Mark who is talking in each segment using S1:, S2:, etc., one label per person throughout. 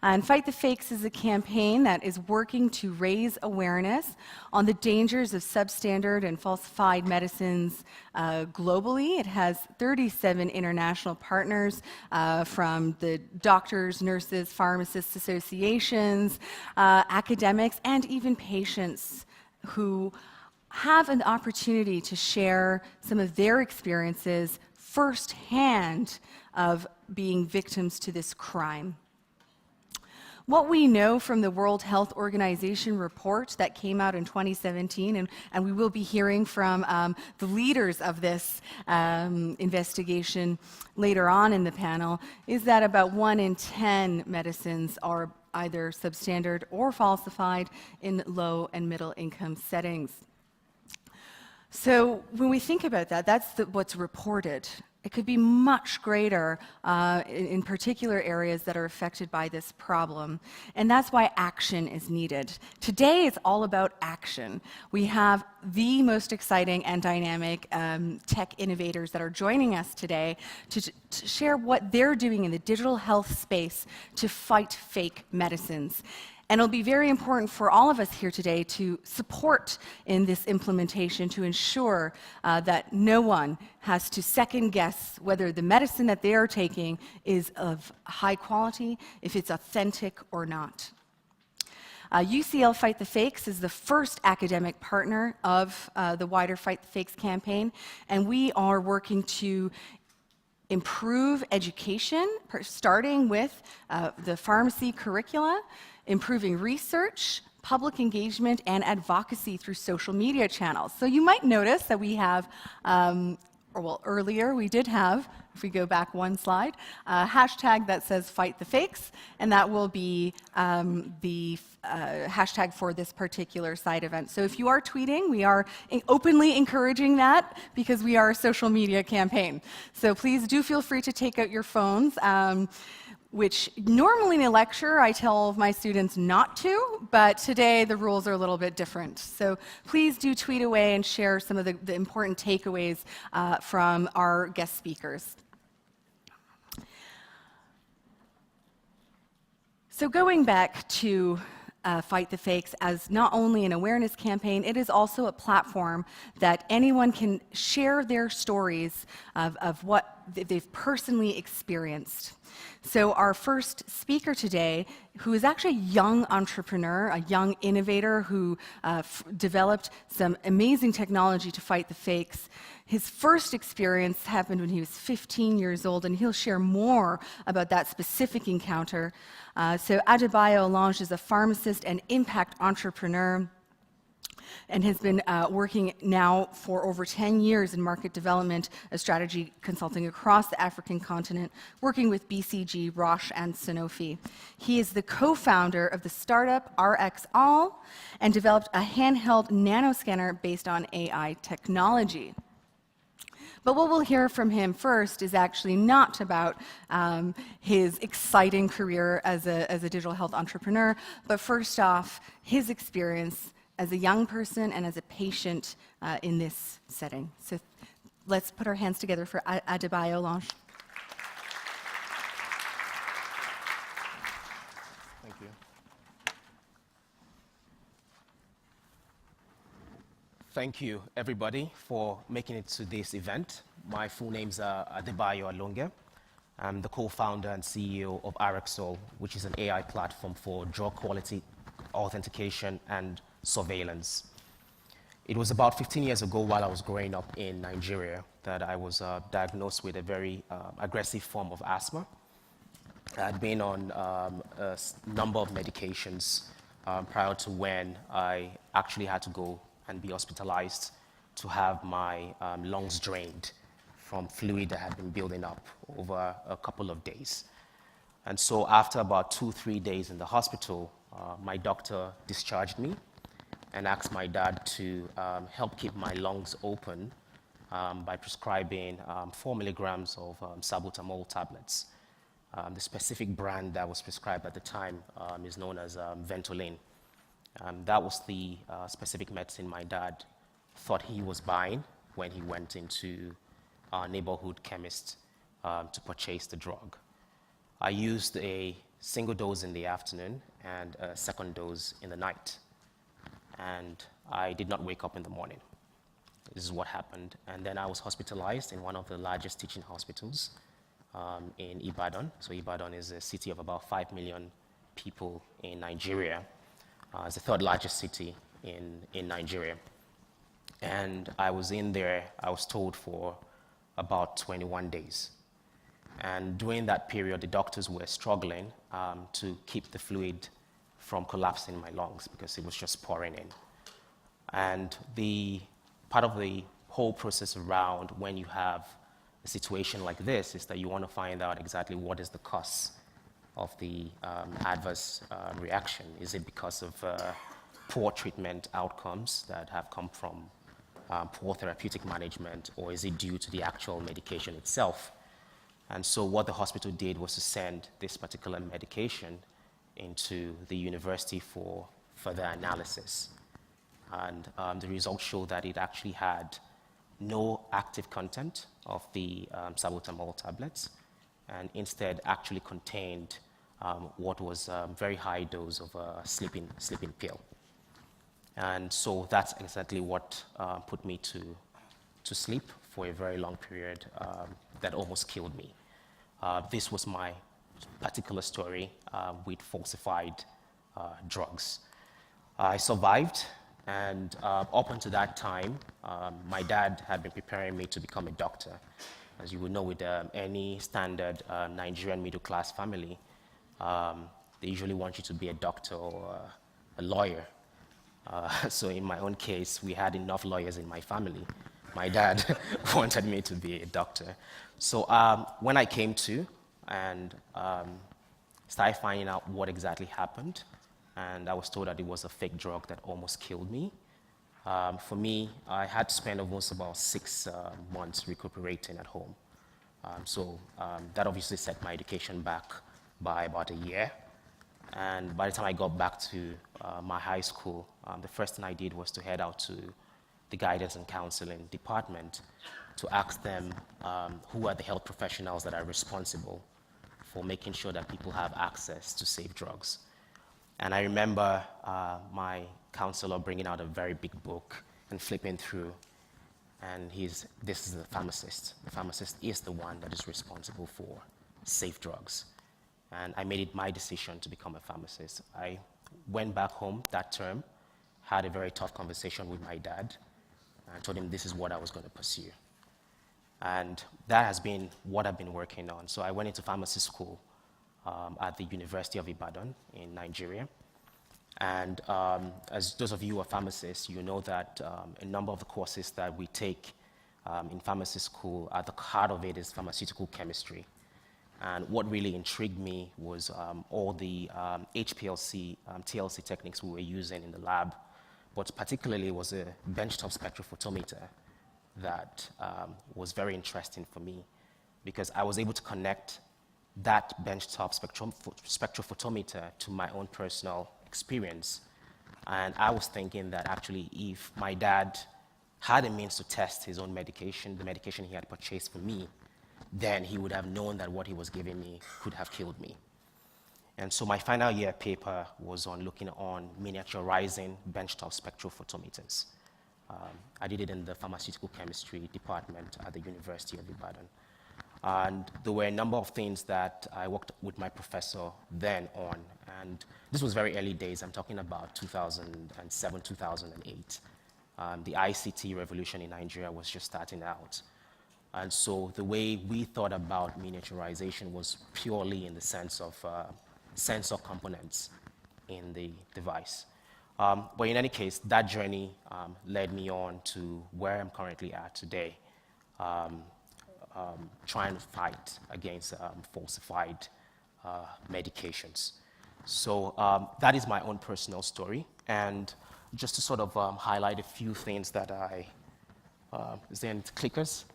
S1: And Fight the Fakes is a campaign that is working to raise awareness on the dangers of substandard and falsified medicines globally. It has 37 international partners from the doctors, nurses, pharmacists associations, academics, and even patients who have an opportunity to share some of their experiences firsthand of being victims to this crime. What we know from the World Health Organization report that came out in 2017, and we will be hearing from the leaders of this investigation later on in the panel, is that about 1 in 10 medicines are either substandard or falsified in low and middle income settings. So when we think about that, that's what's reported. It could be much greater in particular areas that are affected by this problem. And that's why action is needed. Today, it's all about action. We have the most exciting and dynamic tech innovators that are joining us today to share what they're doing in the digital health space to fight fake medicines. And it'll be very important for all of us here today to support in this implementation to ensure that no one has to second guess whether the medicine that they are taking is of high quality, if it's authentic or not. UCL Fight the Fakes is the first academic partner of the wider Fight the Fakes campaign, and we are working to improve education, starting with the pharmacy curricula, improving research, public engagement, and advocacy through social media channels. So you might notice that we have, earlier we did have, if we go back one slide, a hashtag that says Fight the Fakes, and that will be the hashtag for this particular side event. So if you are tweeting, we are openly encouraging that because we are a social media campaign. So please do feel free to take out your phones. Which normally in a lecture I tell all of my students not to, but today the rules are a little bit different. So please do tweet away and share some of the important takeaways from our guest speakers. So going back to Fight the Fakes as not only an awareness campaign, it is also a platform that anyone can share their stories of what they've personally experienced. So our first speaker today, who is actually a young entrepreneur, a young innovator who developed some amazing technology to fight the fakes. His first experience happened when he was 15 years old, and he'll share more about that specific encounter. So Adebayo Olange is a pharmacist and impact entrepreneur, and has been working now for over 10 years in market development, strategy consulting across the African continent, working with BCG, Roche, and Sanofi. He is the co-founder of the startup RxAll and developed a handheld nanoscanner based on AI technology. But what we'll hear from him first is actually not about his exciting career as a digital health entrepreneur, but first off, his experience as a young person and as a patient in this setting. So let's put our hands together for Adebayo Olange.
S2: Thank you. Thank you, everybody, for making it to this event. My full name's Adebayo Olange. I'm the co-founder and CEO of RxAll, which is an AI platform for drug quality authentication and surveillance. It was about 15 years ago while I was growing up in Nigeria that I was diagnosed with a very aggressive form of asthma. I had been on a number of medications prior to when I actually had to go and be hospitalized to have my lungs drained from fluid that had been building up over a couple of days. And so after about 2-3 days in the hospital, my doctor discharged me and asked my dad to help keep my lungs open by prescribing 4 milligrams of salbutamol tablets. The specific brand that was prescribed at the time is known as Ventolin. That was the specific medicine my dad thought he was buying when he went into our neighborhood chemist to purchase the drug. I used a single dose in the afternoon and a second dose in the night. And I did not wake up in the morning. This is what happened. And then I was hospitalized in one of the largest teaching hospitals in Ibadan. So Ibadan is a city of about 5 million people in Nigeria. It's the third largest city in Nigeria. And I was in there, I was told, for about 21 days. And during that period, the doctors were struggling to keep the fluid from collapsing in my lungs because it was just pouring in. And the part of the whole process around when you have a situation like this is that you want to find out exactly what is the cause of the adverse reaction. Is it because of poor treatment outcomes that have come from poor therapeutic management, or is it due to the actual medication itself? And so what the hospital did was to send this particular medication into the university for further analysis. And the results show that it actually had no active content of the salbutamol tablets, and instead actually contained what was a very high dose of a sleeping pill. And so that's exactly what put me to sleep for a very long period that almost killed me. This was my particular story with falsified drugs. I survived, and up until that time, my dad had been preparing me to become a doctor. As you would know, with any standard Nigerian middle-class family, they usually want you to be a doctor or a lawyer. So in my own case, we had enough lawyers in my family. My dad wanted me to be a doctor. So when I came to and started finding out what exactly happened, and I was told that it was a fake drug that almost killed me. For me, I had to spend almost about 6 months recuperating at home. So that obviously set my education back by about a year. And by the time I got back to my high school, the first thing I did was to head out to the guidance and counseling department to ask them who are the health professionals that are responsible for making sure that people have access to safe drugs. And I remember my counselor bringing out a very big book and flipping through, and this is the pharmacist. The pharmacist is the one that is responsible for safe drugs. And I made it my decision to become a pharmacist. I went back home that term, had a very tough conversation with my dad, and told him this is what I was going to pursue. And that has been what I've been working on. So I went into pharmacy school at the University of Ibadan in Nigeria. And as those of you who are pharmacists, you know that a number of the courses that we take in pharmacy school, at the heart of it is pharmaceutical chemistry. And what really intrigued me was all the HPLC, TLC techniques we were using in the lab, but particularly was a benchtop spectrophotometer that was very interesting for me, because I was able to connect that benchtop spectrophotometer to my own personal experience. And I was thinking that actually if my dad had a means to test his own medication, the medication he had purchased for me, then he would have known that what he was giving me could have killed me. And so my final year paper was on looking on miniaturizing benchtop spectrophotometers. I did it in the pharmaceutical chemistry department at the University of Ibadan. And there were a number of things that I worked with my professor then on. And this was very early days. I'm talking about 2007, 2008. The ICT revolution in Nigeria was just starting out. And so the way we thought about miniaturization was purely in the sense of sensor components in the device. But in any case, that journey led me on to where I'm currently at today, trying to fight against falsified medications. So that is my own personal story. And just to sort of highlight a few things that is there any clickers?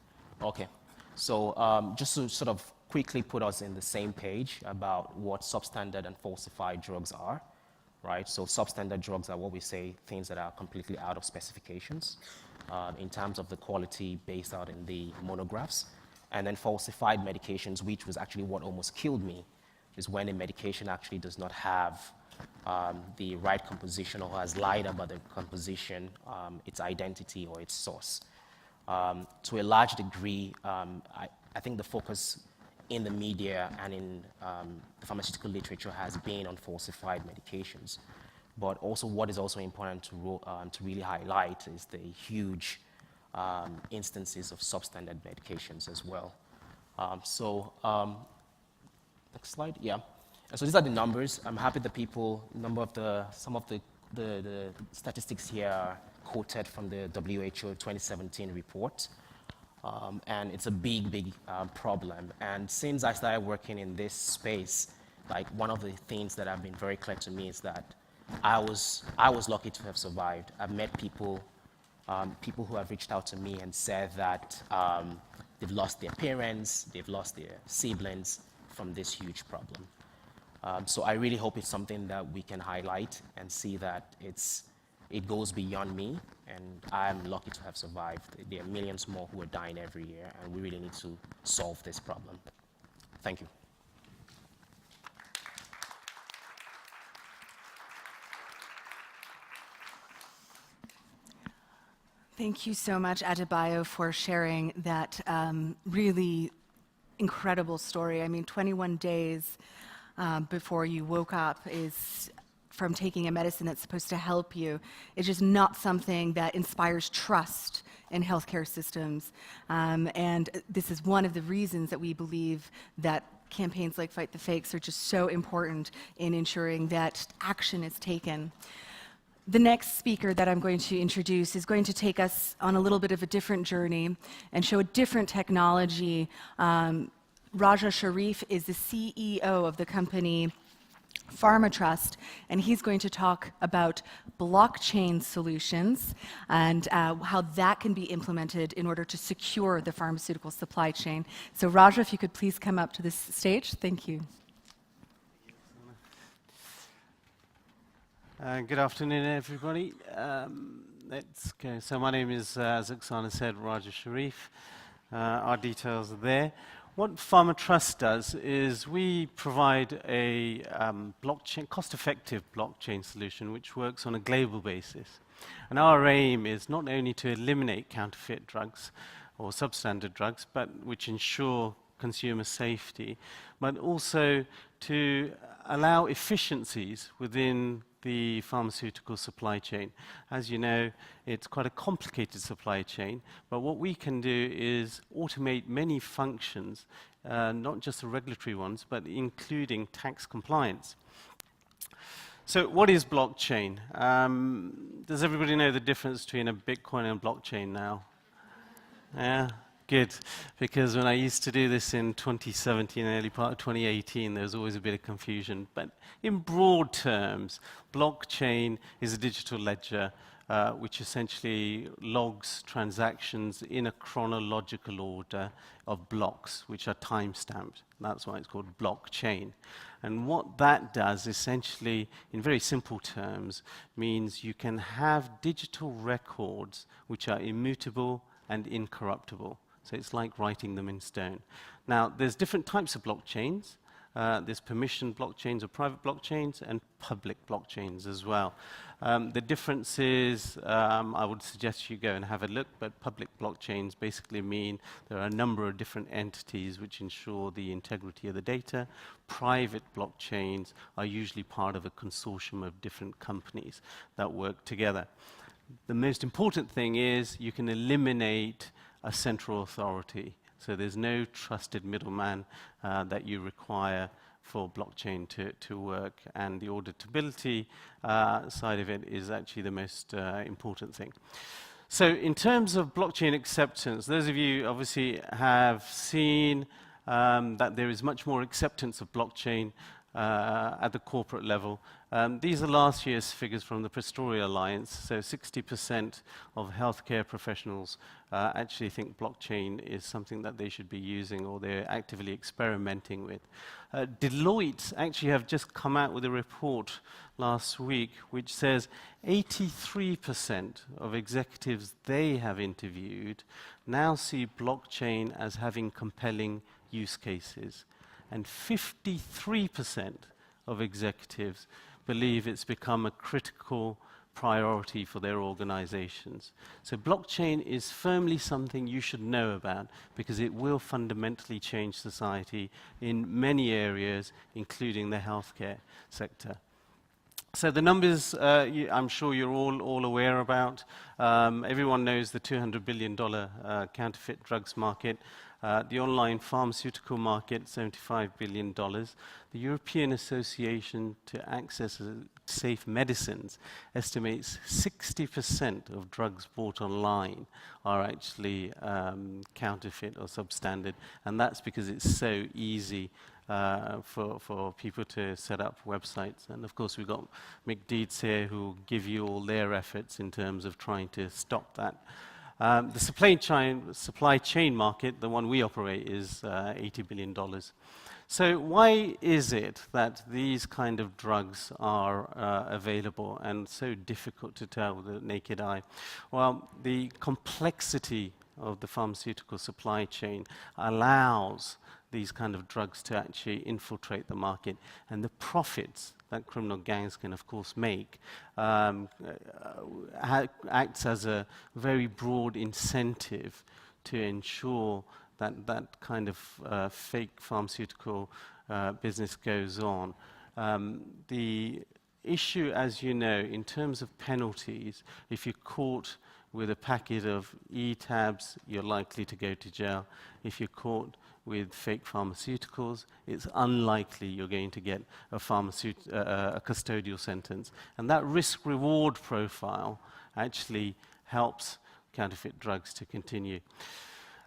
S2: Okay. So just to sort of quickly put us in the same page about what substandard and falsified drugs are, right? So substandard drugs are what we say, things that are completely out of specifications in terms of the quality based out in the monographs. And then falsified medications, which was actually what almost killed me, is when a medication actually does not have the right composition or has lied about the composition, its identity or its source. To a large degree, I think the focus in the media and in the pharmaceutical literature has been on falsified medications. But also what is also important to really highlight is the huge instances of substandard medications as well. Next slide, yeah. So these are the numbers. I'm happy that some of the statistics here are quoted from the WHO 2017 report. And it's a big problem. And since I started working in this space, like one of the things that have been very clear to me is that I was lucky to have survived. I've met people who have reached out to me and said that they've lost their parents, they've lost their siblings from this huge problem. So I really hope it's something that we can highlight and see that it goes beyond me, and I'm lucky to have survived. There are millions more who are dying every year, and we really need to solve this problem. Thank you.
S1: Thank you so much, Adebayo, for sharing that really incredible story. I mean, 21 days before you woke up is from taking a medicine that's supposed to help you. It's just not something that inspires trust in healthcare systems. And this is one of the reasons that we believe that campaigns like Fight the Fakes are just so important in ensuring that action is taken. The next speaker that I'm going to introduce is going to take us on a little bit of a different journey and show a different technology. Raja Sharif is the CEO of the company PharmaTrust, and he's going to talk about blockchain solutions and how that can be implemented in order to secure the pharmaceutical supply chain. So Raja, if you could please come up to this stage. Thank you.
S3: Good afternoon, everybody. Let's go. So my name is, as Oksana said, Raja Sharif. Our details are there. What PharmaTrust does is we provide a cost-effective blockchain solution which works on a global basis. And our aim is not only to eliminate counterfeit drugs or substandard drugs, but which ensure consumer safety, but also to allow efficiencies within the pharmaceutical supply chain. As you know, it's quite a complicated supply chain, but what we can do is automate many functions, not just the regulatory ones, but including tax compliance. So what is blockchain? Does everybody know the difference between a Bitcoin and a blockchain now? Yeah? Good, because when I used to do this in 2017, early part of 2018, there was always a bit of confusion. But in broad terms, blockchain is a digital ledger which essentially logs transactions in a chronological order of blocks, which are time-stamped. That's why it's called blockchain. And what that does, essentially, in very simple terms, means you can have digital records which are immutable and incorruptible. So it's like writing them in stone. Now, there's different types of blockchains. There's permissioned blockchains or private blockchains and public blockchains as well. The difference is, I would suggest you go and have a look, but public blockchains basically mean there are a number of different entities which ensure the integrity of the data. Private blockchains are usually part of a consortium of different companies that work together. The most important thing is you can eliminate a central authority. So there's no trusted middleman that you require for blockchain to work, and the auditability side of it is actually the most important thing. So in terms of blockchain acceptance, those of you obviously have seen that there is much more acceptance of blockchain at the corporate level. These are last year's figures from the Prestoria Alliance. So 60% of healthcare professionals actually think blockchain is something that they should be using or they're actively experimenting with. Deloitte actually have just come out with a report last week which says 83% of executives they have interviewed now see blockchain as having compelling use cases. and 53% of executives believe it's become a critical priority for their organizations. So blockchain is firmly something you should know about because it will fundamentally change society in many areas, including the healthcare sector. So the numbers, I'm sure you're all aware about. Everyone knows the $200 billion counterfeit drugs market. The online pharmaceutical market, $75 billion. The European Association to Access Safe Medicines estimates 60% of drugs bought online are actually counterfeit or substandard, and that's because it's so easy for people to set up websites. And of course, we've got Mick Deeds here who will give you all their efforts in terms of trying to stop that. The supply chain market, the one we operate, is $80 billion. So why is it that these kind of drugs are available and so difficult to tell with the naked eye? Well, the complexity of the pharmaceutical supply chain allows these kind of drugs to actually infiltrate the market, and the profits that criminal gangs can, of course, make acts as a very broad incentive to ensure that that kind of fake pharmaceutical business goes on. The issue, as you know, in terms of penalties, if you're caught with a packet of E-tabs, you're likely to go to jail. If you're caught with fake pharmaceuticals, it's unlikely you're going to get a custodial sentence. And that risk-reward profile actually helps counterfeit drugs to continue.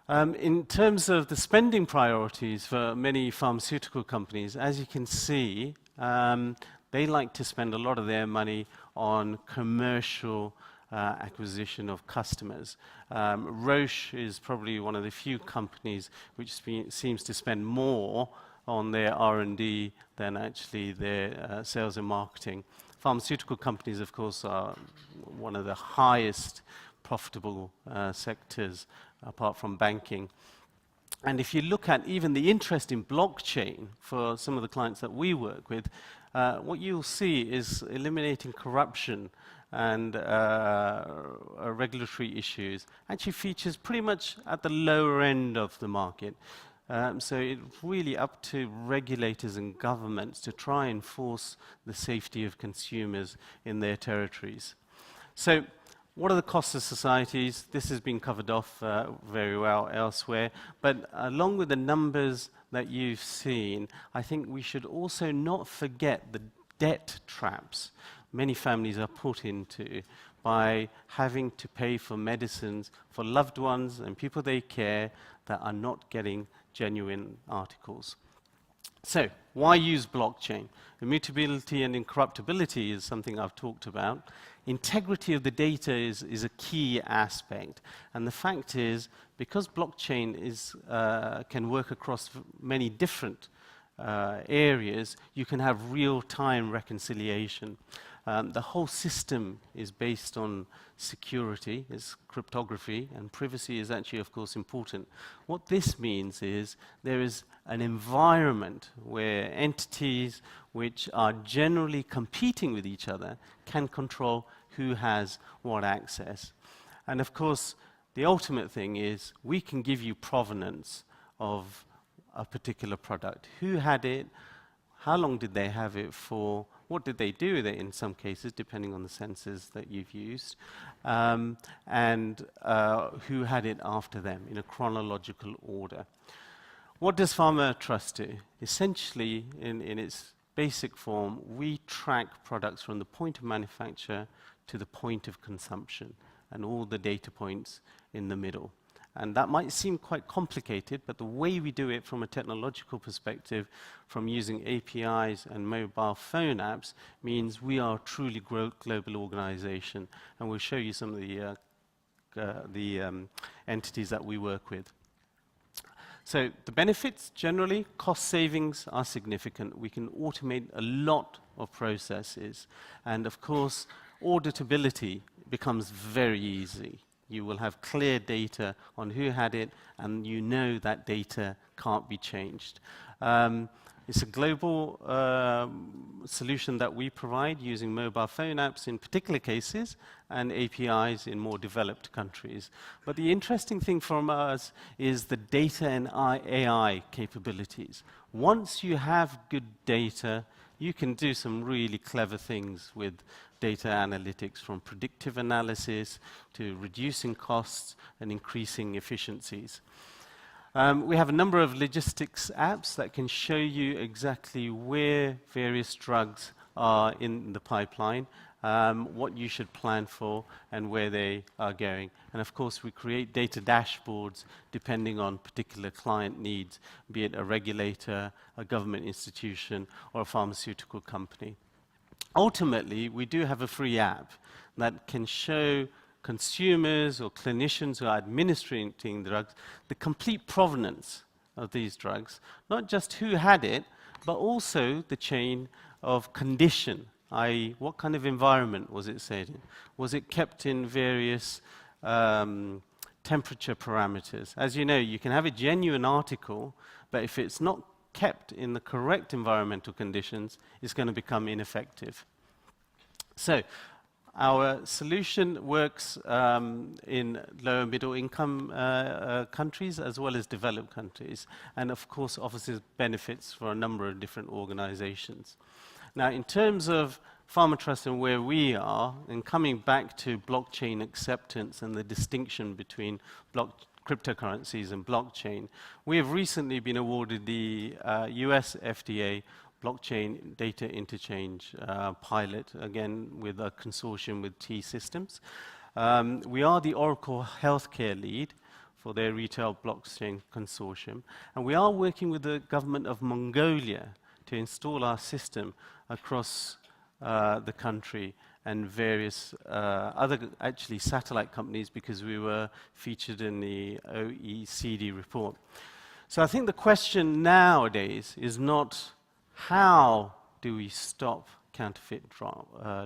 S3: In terms of the spending priorities for many pharmaceutical companies, as you can see, they like to spend a lot of their money on commercial acquisition of customers. Roche is probably one of the few companies which seems to spend more on their R&D than actually their sales and marketing. Pharmaceutical companies, of course, are one of the highest profitable sectors apart from banking. And if you look at even the interest in blockchain for some of the clients that we work with, what you'll see is eliminating corruption and regulatory issues actually features pretty much at the lower end of the market. So it's really up to regulators and governments to try and enforce the safety of consumers in their territories. So what are the costs of societies? This has been covered off very well elsewhere, but along with the numbers that you've seen, I think we should also not forget the debt traps many families are put into by having to pay for medicines for loved ones and people they care that are not getting genuine articles. So, why use blockchain? Immutability and incorruptibility is something I've talked about. Integrity of the data is a key aspect. And the fact is, because blockchain can work across many different areas, you can have real-time reconciliation. The whole system is based on security, it's cryptography, and privacy is actually, of course, important. What this means is there is an environment where entities which are generally competing with each other can control who has what access. And of course, the ultimate thing is we can give you provenance of a particular product. Who had it? How long did they have it for? What did they do with it in some cases, depending on the sensors that you've used? And who had it after them in a chronological order? What does Pharma Trust do? Essentially, in its basic form, we track products from the point of manufacture to the point of consumption and all the data points in the middle. And that might seem quite complicated, but the way we do it from a technological perspective, from using APIs and mobile phone apps, means we are a truly global organization. And we'll show you some of the entities that we work with. So the benefits, generally, cost savings are significant. We can automate a lot of processes. And of course, auditability becomes very easy. You will have clear data on who had it, and you know that data can't be changed. It's a global solution that we provide using mobile phone apps in particular cases and APIs in more developed countries. But the interesting thing from us is the data and AI capabilities. Once you have good data, you can do some really clever things with data analytics, from predictive analysis to reducing costs and increasing efficiencies. We have a number of logistics apps that can show you exactly where various drugs are in the pipeline, what you should plan for, and where they are going. And of course, we create data dashboards depending on particular client needs, be it a regulator, a government institution, or a pharmaceutical company. Ultimately, we do have a free app that can show consumers or clinicians who are administering drugs the complete provenance of these drugs, not just who had it, but also the chain of condition, i.e., what kind of environment was it stayed in? Was it kept in various temperature parameters? As you know, you can have a genuine article, but if it's not kept in the correct environmental conditions, it's going to become ineffective. So, our solution works in low and middle income countries as well as developed countries, and of course offers benefits for a number of different organizations. Now, in terms of PharmaTrust and where we are, and coming back to blockchain acceptance and the distinction between cryptocurrencies and blockchain, we have recently been awarded the US FDA blockchain data interchange pilot, again with a consortium with T-Systems. We are the Oracle Healthcare lead for their retail blockchain consortium, and we are working with the government of Mongolia to install our system across the country and various other actually satellite companies, because we were featured in the OECD report. So I think the question nowadays is not how do we stop counterfeit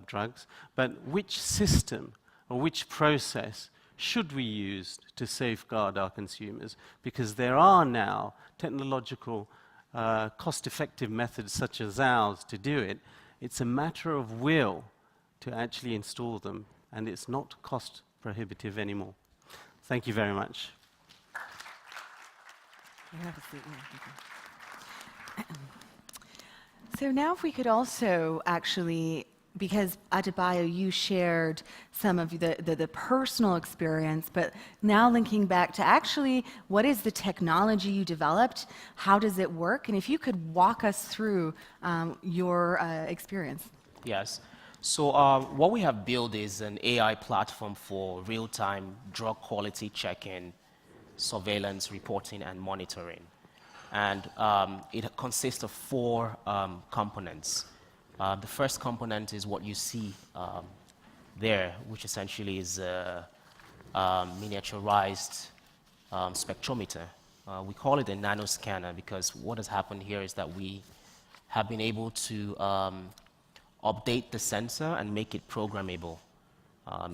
S3: drugs, but which system or which process should we use to safeguard our consumers? Because there are now technological, cost-effective methods such as ours to do it. It's a matter of will to actually install them, and it's not cost prohibitive anymore. Thank you very much.
S1: You have a seat here. So now if we could also actually, because Adebayo, you shared some of the personal experience, but now linking back to actually what is the technology you developed, how does it work, and if you could walk us through your experience.
S2: Yes. So what we have built is an AI platform for real-time drug quality checking, surveillance, reporting, and monitoring. And it consists of 4 components. The first component is what you see there, which essentially is a miniaturized spectrometer. We call it a nanoscanner because what has happened here is that we have been able to update the sensor and make it programmable,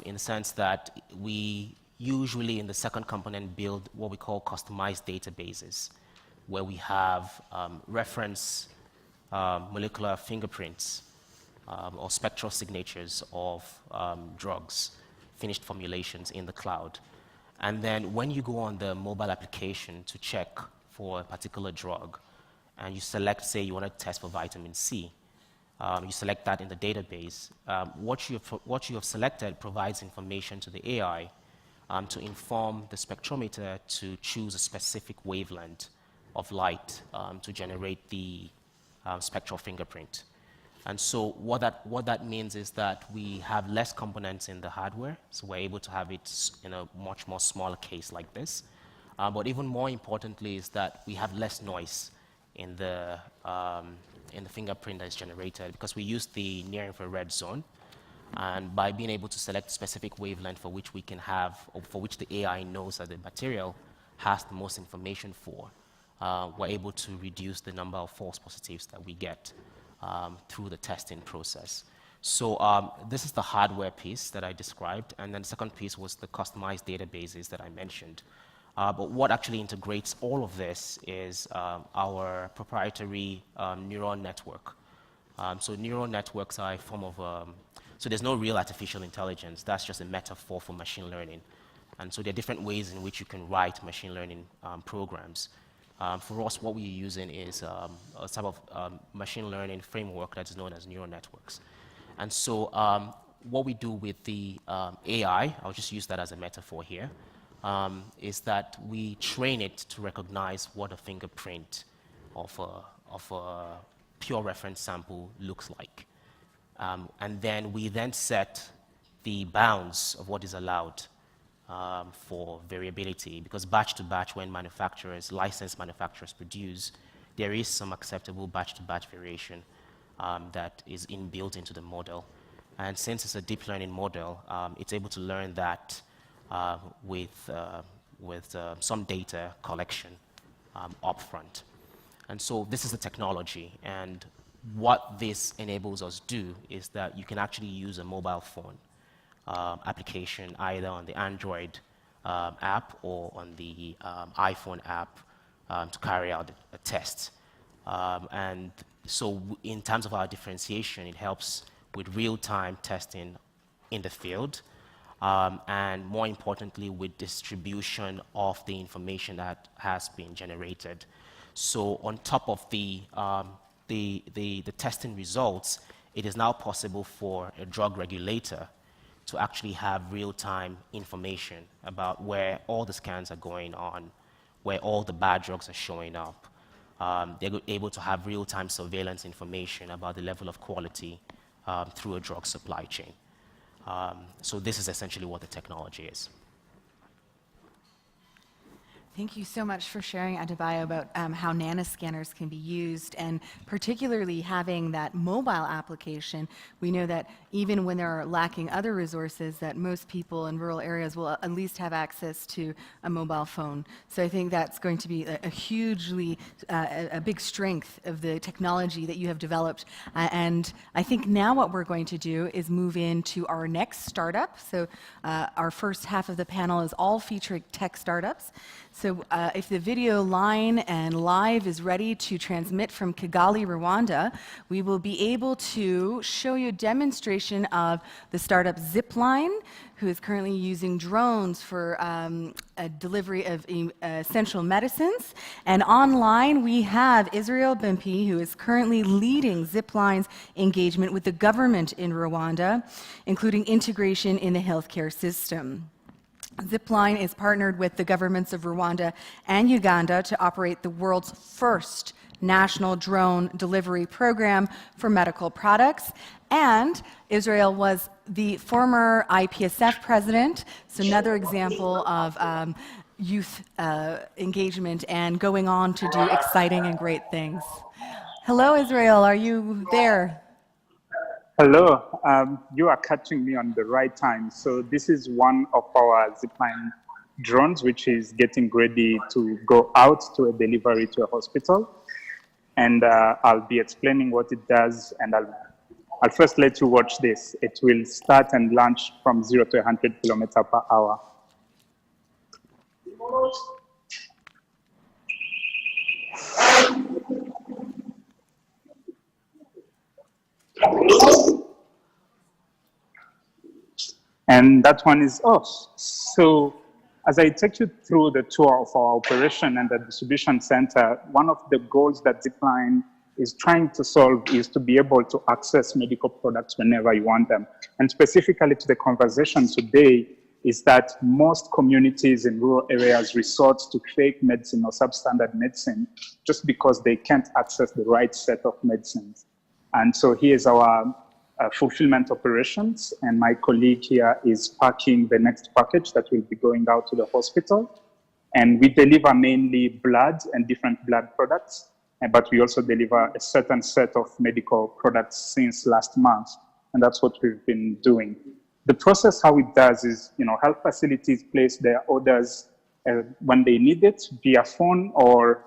S2: in the sense that we usually in the second component build what we call customized databases, where we have reference molecular fingerprints or spectral signatures of drugs, finished formulations in the cloud. And then when you go on the mobile application to check for a particular drug, and you select, say, you want to test for vitamin C, you select that in the database. What you have selected provides information to the AI to inform the spectrometer to choose a specific wavelength of light to generate the spectral fingerprint. And so what that means is that we have less components in the hardware, so we're able to have it in a much more smaller case like this. But even more importantly is that we have less noise in the fingerprint that is generated, because we use the near-infrared zone. And by being able to select a specific wavelength for which we can have, or for which the AI knows that the material has the most information for, we're able to reduce the number of false positives that we get through the testing process. So this is the hardware piece that I described, and then the second piece was the customized databases that I mentioned. But what actually integrates all of this is our proprietary neural network. So neural networks are a form of, so there's no real artificial intelligence. That's just a metaphor for machine learning. And so there are different ways in which you can write machine learning programs. For us, what we're using is a type of machine learning framework that is known as neural networks. And so what we do with the AI, I'll just use that as a metaphor here, is that we train it to recognize what a fingerprint of a pure reference sample looks like. And then we then set the bounds of what is allowed for variability, because batch to batch, when manufacturers, licensed manufacturers produce, there is some acceptable batch to batch variation that is inbuilt into the model. And since it's a deep learning model, it's able to learn that with some data collection upfront. And so this is the technology. And what this enables us to do is that you can actually use a mobile phone application either on the Android app or on the iPhone app to carry out a test. And so in terms of our differentiation, it helps with real-time testing in the field, and more importantly, with distribution of the information that has been generated. So on top of the testing results, it is now possible for a drug regulator to actually have real-time information about where all the scans are going on, where all the bad drugs are showing up. They're able to have real-time surveillance information about the level of quality through a drug supply chain. So this is essentially what the technology is.
S1: Thank you so much for sharing, Adebayo, about how nanoscanners can be used, and particularly having that mobile application. We know that even when they're lacking other resources, that most people in rural areas will at least have access to a mobile phone. So I think that's going to be a hugely, a big strength of the technology that you have developed. And I think now what we're going to do is move into our next startup. So our first half of the panel is all featuring tech startups. So if the video line and live is ready to transmit from Kigali, Rwanda, we will be able to show you a demonstration of the startup Zipline, who is currently using drones for a delivery of essential medicines. And online, we have Israel Bempi, who is currently leading Zipline's engagement with the government in Rwanda, including integration in the healthcare system. Zipline is partnered with the governments of Rwanda and Uganda to operate the world's first national drone delivery program for medical products. And Israel was the former IPSF president, so another example of youth engagement and going on to do exciting and great things. Hello, Israel, are you there?
S4: Hello, you are catching me on the right time. So this is one of our Zipline drones, which is getting ready to go out to a delivery to a hospital. And I'll be explaining what it does, and I'll first let you watch this. It will start and launch from 0 to 100 kilometers per hour. And that one is off. So as I take you through the tour of our operation and the distribution center, one of the goals that Zipline is trying to solve is to be able to access medical products whenever you want them. And specifically to the conversation today is that most communities in rural areas resort to fake medicine or substandard medicine just because they can't access the right set of medicines. And so here's our fulfillment operations, and my colleague here is packing the next package that will be going out to the hospital. And we deliver mainly blood and different blood products, but we also deliver a certain set of medical products since last month, and that's what we've been doing. The process, how it does is, health facilities place their orders when they need it via phone, or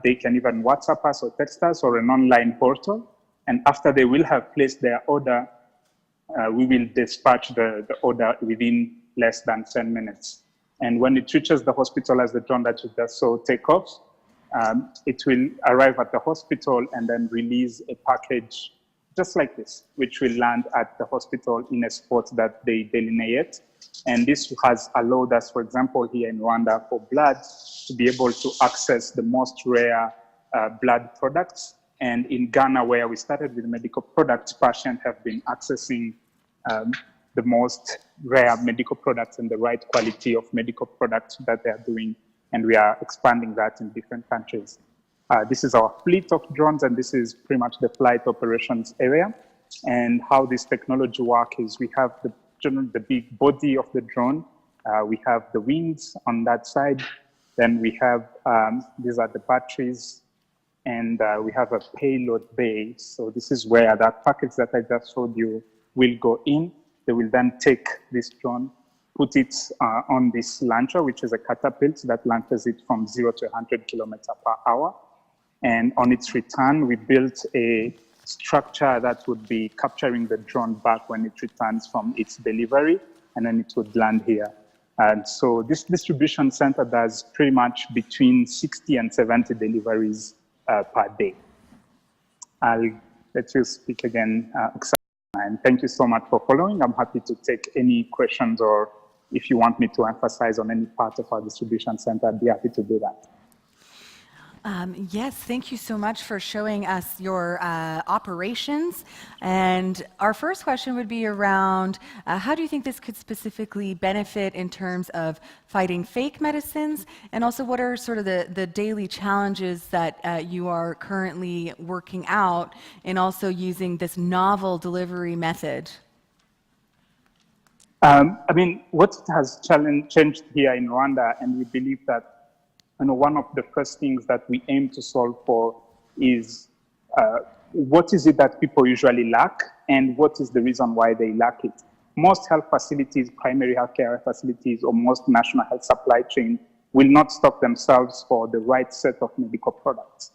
S4: they can even WhatsApp us or text us or an online portal. And after they will have placed their order, we will dispatch the order within less than 10 minutes. And when it reaches the hospital, as the drone that you just saw take off, it will arrive at the hospital and then release a package just like this, which will land at the hospital in a spot that they delineate. And this has allowed us, for example, here in Rwanda, for blood to be able to access the most rare blood products. And in Ghana, where we started with medical products, patients have been accessing the most rare medical products and the right quality of medical products that they are doing. And we are expanding that in different countries. This is our fleet of drones, and this is pretty much the flight operations area. And how this technology works is we have the big body of the drone. We have the wings on that side. Then we have, these are the batteries, and we have a payload bay. So this is where that package that I just showed you will go in. They will then take this drone, put it on this launcher, which is a catapult that launches it from 0 to 100 kilometers per hour. And on its return, we built a structure that would be capturing the drone back when it returns from its delivery, and then it would land here. And so this distribution center does pretty much between 60 and 70 deliveries per day. I'll let you speak again, and thank you so much for following. I'm happy to take any questions, or if you want me to emphasize on any part of our distribution center, I'd be happy to do that.
S1: Yes, thank you so much for showing us your operations. And our first question would be around how do you think this could specifically benefit in terms of fighting fake medicines? And also, what are sort of the daily challenges that you are currently working out in also using this novel delivery method?
S4: I mean, what has changed here in Rwanda, and we believe that one of the first things that we aim to solve for is what is it that people usually lack, and what is the reason why they lack it. Most health facilities, primary healthcare facilities, or most national health supply chain will not stock themselves for the right set of medical products.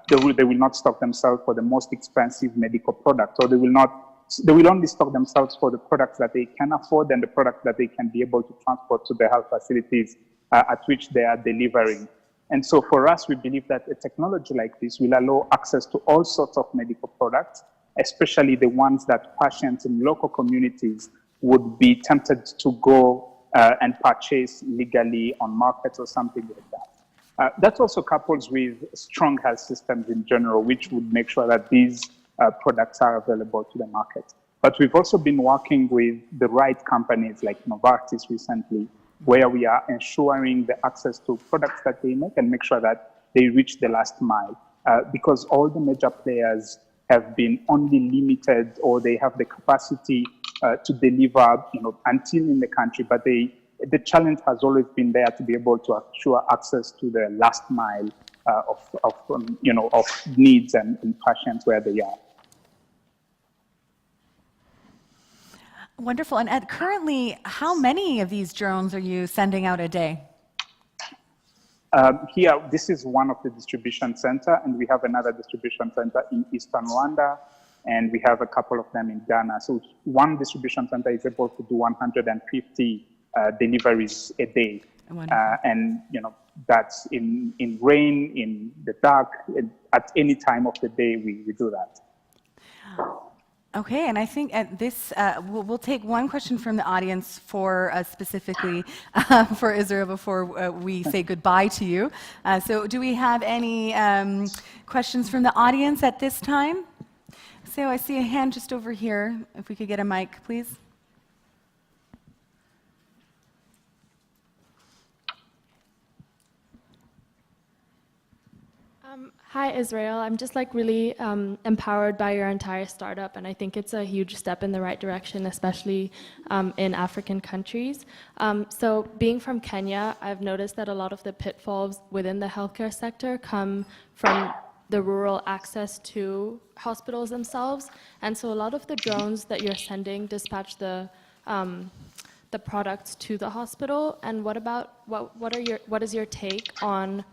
S4: They will not stock themselves for the most expensive medical products, or they will only stock themselves for the products that they can afford and the products that they can be able to transport to the health facilities at which they are delivering. And so for us, we believe that a technology like this will allow access to all sorts of medical products, especially the ones that patients in local communities would be tempted to go and purchase legally on markets or something like that. That also couples with strong health systems in general, which would make sure that these products are available to the market. But we've also been working with the right companies like Novartis recently, where we are ensuring the access to products that they make and make sure that they reach the last mile. Because all the major players have been only limited, or they have the capacity to deliver, until in the country, but the challenge has always been there to be able to assure access to the last mile of needs and patients where they are.
S1: Wonderful. And currently, how many of these drones are you sending out a day?
S4: Here, this is one of the distribution center, and we have another distribution center in Eastern Rwanda, and we have a couple of them in Ghana. So one distribution center is able to do 150 deliveries a day. And that's in rain, in the dark, at any time of the day we do that.
S1: Okay, and I think at this, we'll take one question from the audience for specifically for Israel before we say goodbye to you. So do we have any questions from the audience at this time? So I see a hand just over here. If we could get a mic, please.
S5: Hi, Israel. I'm just really empowered by your entire startup, and I think it's a huge step in the right direction, especially in African countries. So being from Kenya, I've noticed that a lot of the pitfalls within the healthcare sector come from the rural access to hospitals themselves. And so a lot of the drones that you're sending dispatch the products to the hospital. And what is your take on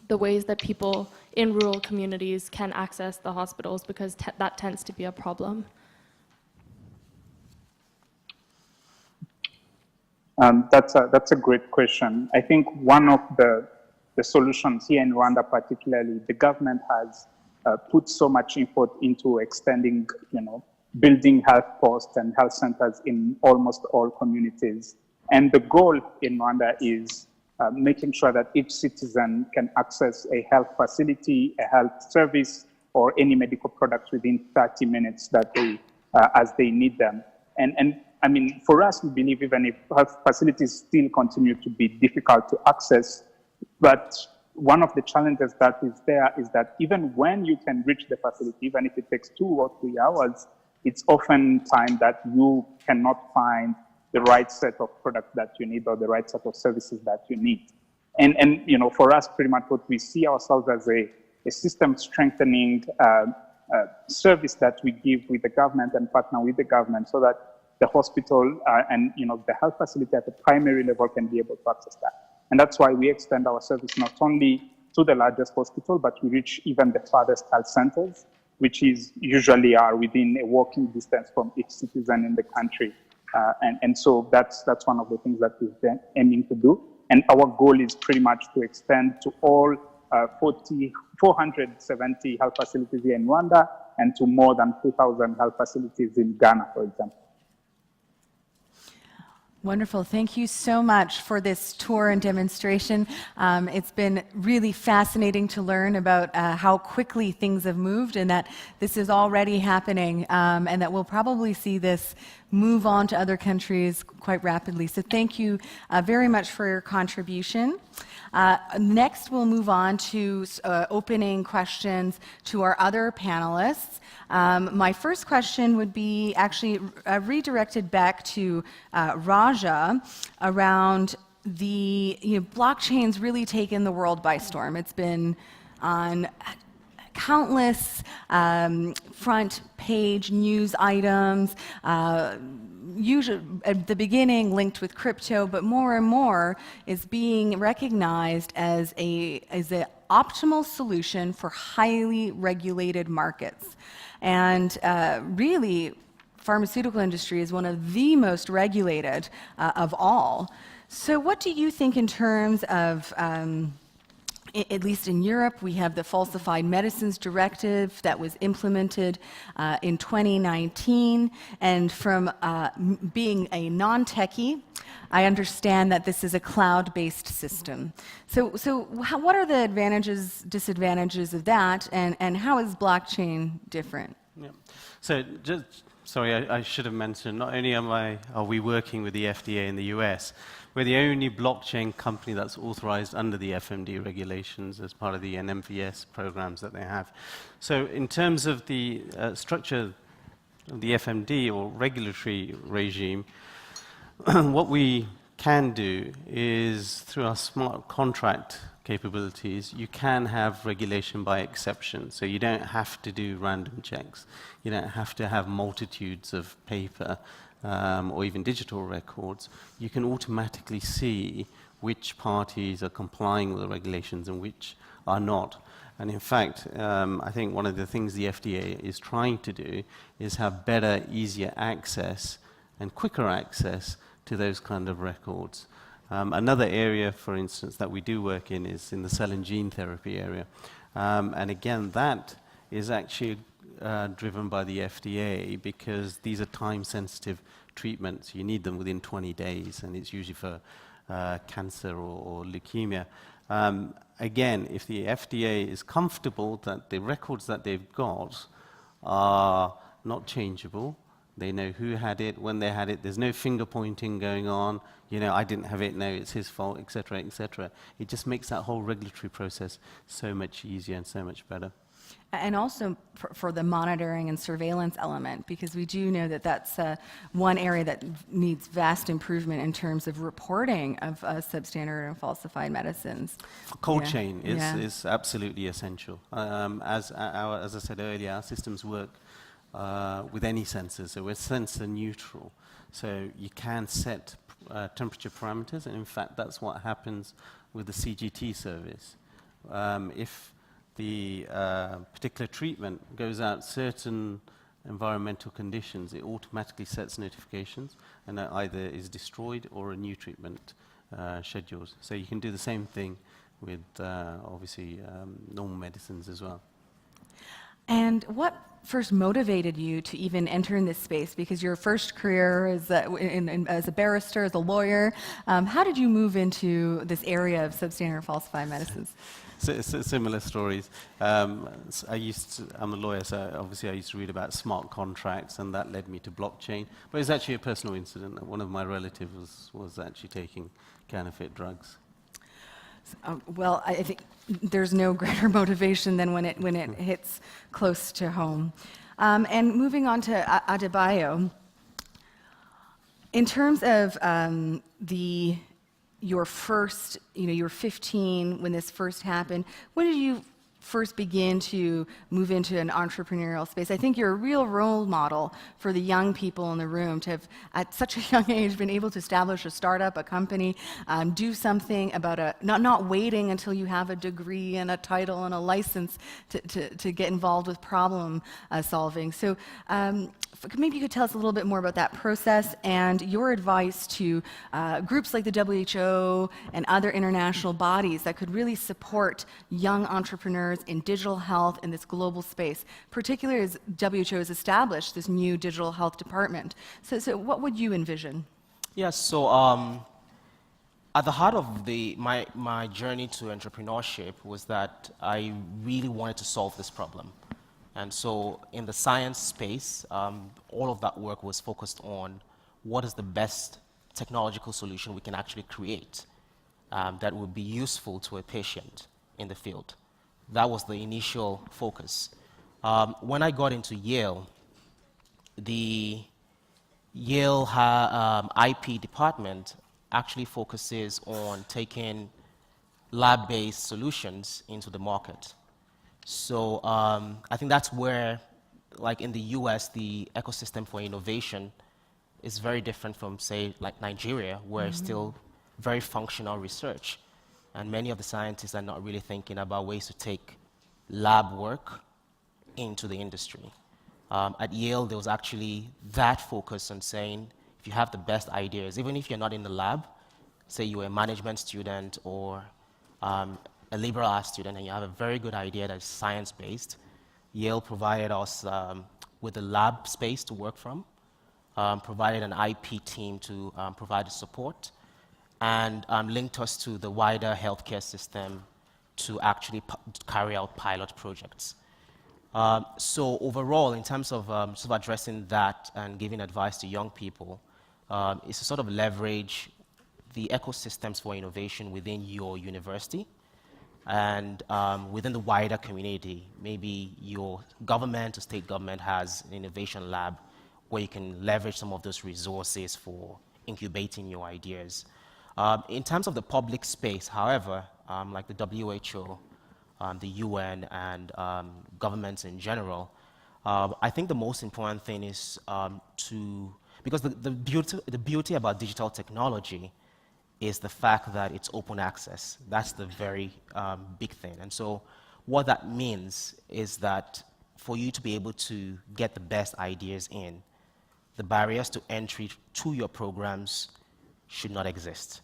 S5: the ways that people in rural communities can access the hospitals, because that tends to be a problem?
S4: That's a great question. I think one of the solutions here in Rwanda, particularly, the government has put so much effort into extending, building health posts and health centers in almost all communities. And the goal in Rwanda is making sure that each citizen can access a health facility, a health service, or any medical product within 30 minutes that as they need them. And I mean, for us, we believe even if health facilities still continue to be difficult to access, but one of the challenges that is there is that even when you can reach the facility, even if it takes 2 or 3 hours, it's often time that you cannot find the right set of products that you need or the right set of services that you need. And for us, pretty much what we see ourselves as a system strengthening service that we give with the government and partner with the government so that the hospital and the health facility at the primary level can be able to access that. And that's why we extend our service not only to the largest hospital, but we reach even the farthest health centers, which is usually are within a walking distance from each citizen in the country. And so that's one of the things that we've been aiming to do. And our goal is pretty much to extend to all 470 health facilities here in Rwanda and to more than 2,000 health facilities in Ghana, for example.
S1: Wonderful. Thank you so much for this tour and demonstration. It's been really fascinating to learn about how quickly things have moved and that this is already happening and that we'll probably see this move on to other countries quite rapidly. So thank you very much for your contribution. Next, we'll move on to opening questions to our other panelists. My first question would be actually redirected back to Raja around the, blockchain's really taken the world by storm. It's been on countless front page news items, usually at the beginning linked with crypto, but more and more is being recognized as an optimal solution for highly regulated markets. And really, pharmaceutical industry is one of the most regulated of all. So what do you think in terms of at least in Europe, we have the Falsified Medicines Directive that was implemented in 2019. And from being a non-techie, I understand that this is a cloud-based system. So what are the advantages, disadvantages of that, and how is blockchain different?
S3: Yeah. So sorry, I should have mentioned, not only are we working with the FDA in the US, we're the only blockchain company that's authorized under the FMD regulations as part of the NMVS programs that they have. So in terms of the structure of the FMD or regulatory regime, what we can do is through our smart contract capabilities, you can have regulation by exception. So you don't have to do random checks. You don't have to have multitudes of paper or even digital records. You can automatically see which parties are complying with the regulations and which are not. And in fact, I think one of the things the FDA is trying to do is have better, easier access and quicker access to those kind of records. Another area, for instance, that we do work in is in the cell and gene therapy area. And again, that is actually driven by the FDA because these are time-sensitive treatments. You need them within 20 days, and it's usually for cancer or leukemia. Again, if the FDA is comfortable that the records that they've got are not changeable, they know who had it, when they had it, there's no finger pointing going on, I didn't have it, no, it's his fault, etc., etc. It just makes that whole regulatory process so much easier and so much better.
S1: And also for the monitoring and surveillance element, because we do know that that's one area that needs vast improvement in terms of reporting of substandard and falsified medicines.
S3: Cold chain is absolutely essential. As I said earlier, our systems work with any sensor, so we're sensor neutral. So you can set temperature parameters, and in fact, that's what happens with the CGT service. If the particular treatment goes out certain environmental conditions, it automatically sets notifications, and that either is destroyed or a new treatment scheduled. So you can do the same thing with, obviously, normal medicines as well.
S1: And what first motivated you to even enter in this space? Because your first career is as a barrister, as a lawyer. How did you move into this area of substandard falsified medicines?
S3: Similar stories. I'm a lawyer, so obviously I used to read about smart contracts, and that led me to blockchain. But it's actually a personal incident. One of my relatives was actually taking counterfeit drugs.
S1: Well, I think there's no greater motivation than when it hits close to home. And moving on to Adebayo, in terms of your first, you were 15 when this first happened. When did you first begin to move into an entrepreneurial space? I think you're a real role model for the young people in the room to have, at such a young age, been able to establish a startup, a company, do something about not waiting until you have a degree and a title and a license to get involved with problem solving. So maybe you could tell us a little bit more about that process and your advice to groups like the WHO and other international bodies that could really support young entrepreneurs in digital health in this global space, particularly as WHO has established this new digital health department. So what would you envision?
S2: Yes, so at the heart of my journey to entrepreneurship was that I really wanted to solve this problem. And so in the science space, all of that work was focused on what is the best technological solution we can actually create that would be useful to a patient in the field. That was the initial focus. When I got into Yale, the Yale IP department actually focuses on taking lab-based solutions into the market. So I think that's where, like in the US, the ecosystem for innovation is very different from, say, like Nigeria, where it's still very functional research. And many of the scientists are not really thinking about ways to take lab work into the industry. At Yale, there was actually that focus on saying, if you have the best ideas, even if you're not in the lab, say you're a management student or a liberal arts student, and you have a very good idea that's science-based, Yale provided us with a lab space to work from, provided an IP team to provide the support, and linked us to the wider healthcare system to actually carry out pilot projects. So overall, in terms of sort of addressing that and giving advice to young people, is to sort of leverage the ecosystems for innovation within your university and within the wider community. Maybe your government or state government has an innovation lab where you can leverage some of those resources for incubating your ideas. In terms of the public space, however, like the WHO, the UN, and governments in general, I think the most important thing is because the beauty about digital technology is the fact that it's open access. That's the very big thing. And so what that means is that for you to be able to get the best ideas in, the barriers to entry to your programs should not exist.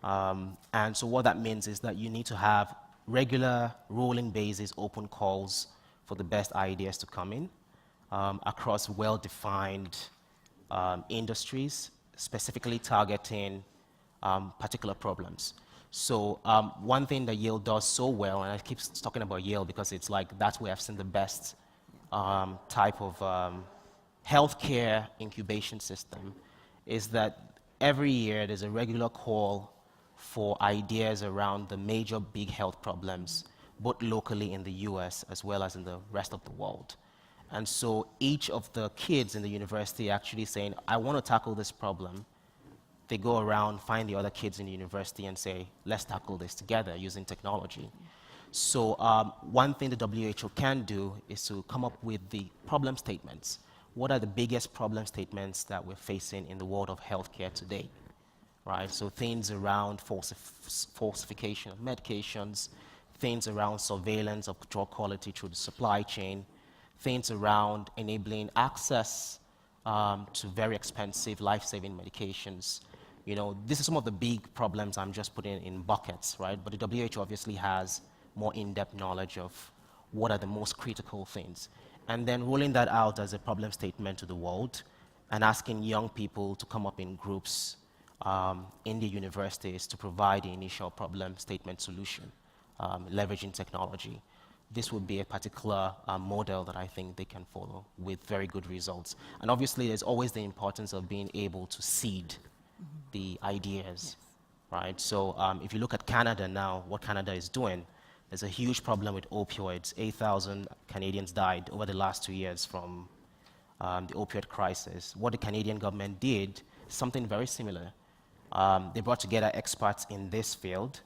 S2: And so what that means is that you need to have regular, rolling basis, open calls for the best ideas to come in across well-defined industries, specifically targeting particular problems. So one thing that Yale does so well, and I keep talking about Yale because it's like that's where I've seen the best type of healthcare incubation system, is that every year there's a regular call for ideas around the major big health problems, both locally in the US as well as in the rest of the world. And so each of the kids in the university actually saying, I want to tackle this problem. They go around, find the other kids in the university and say, let's tackle this together using technology. So one thing the WHO can do is to come up with the problem statements. What are the biggest problem statements that we're facing in the world of healthcare today? Right? So things around falsification of medications, things around surveillance of drug quality through the supply chain, things around enabling access to very expensive life-saving medications. You know, this is some of the big problems I'm just putting in buckets, right? But the WHO obviously has more in-depth knowledge of what are the most critical things. And then rolling that out as a problem statement to the world and asking young people to come up in groups in the universities to provide the initial problem statement solution, leveraging technology. This would be a particular model that I think they can follow with very good results. And obviously, there's always the importance of being able to seed the ideas, right? So if you look at Canada now, what Canada is doing, there's a huge problem with opioids. 8,000 Canadians died over the last 2 years from the opioid crisis. What the Canadian government did, something very similar. They brought together experts in this field.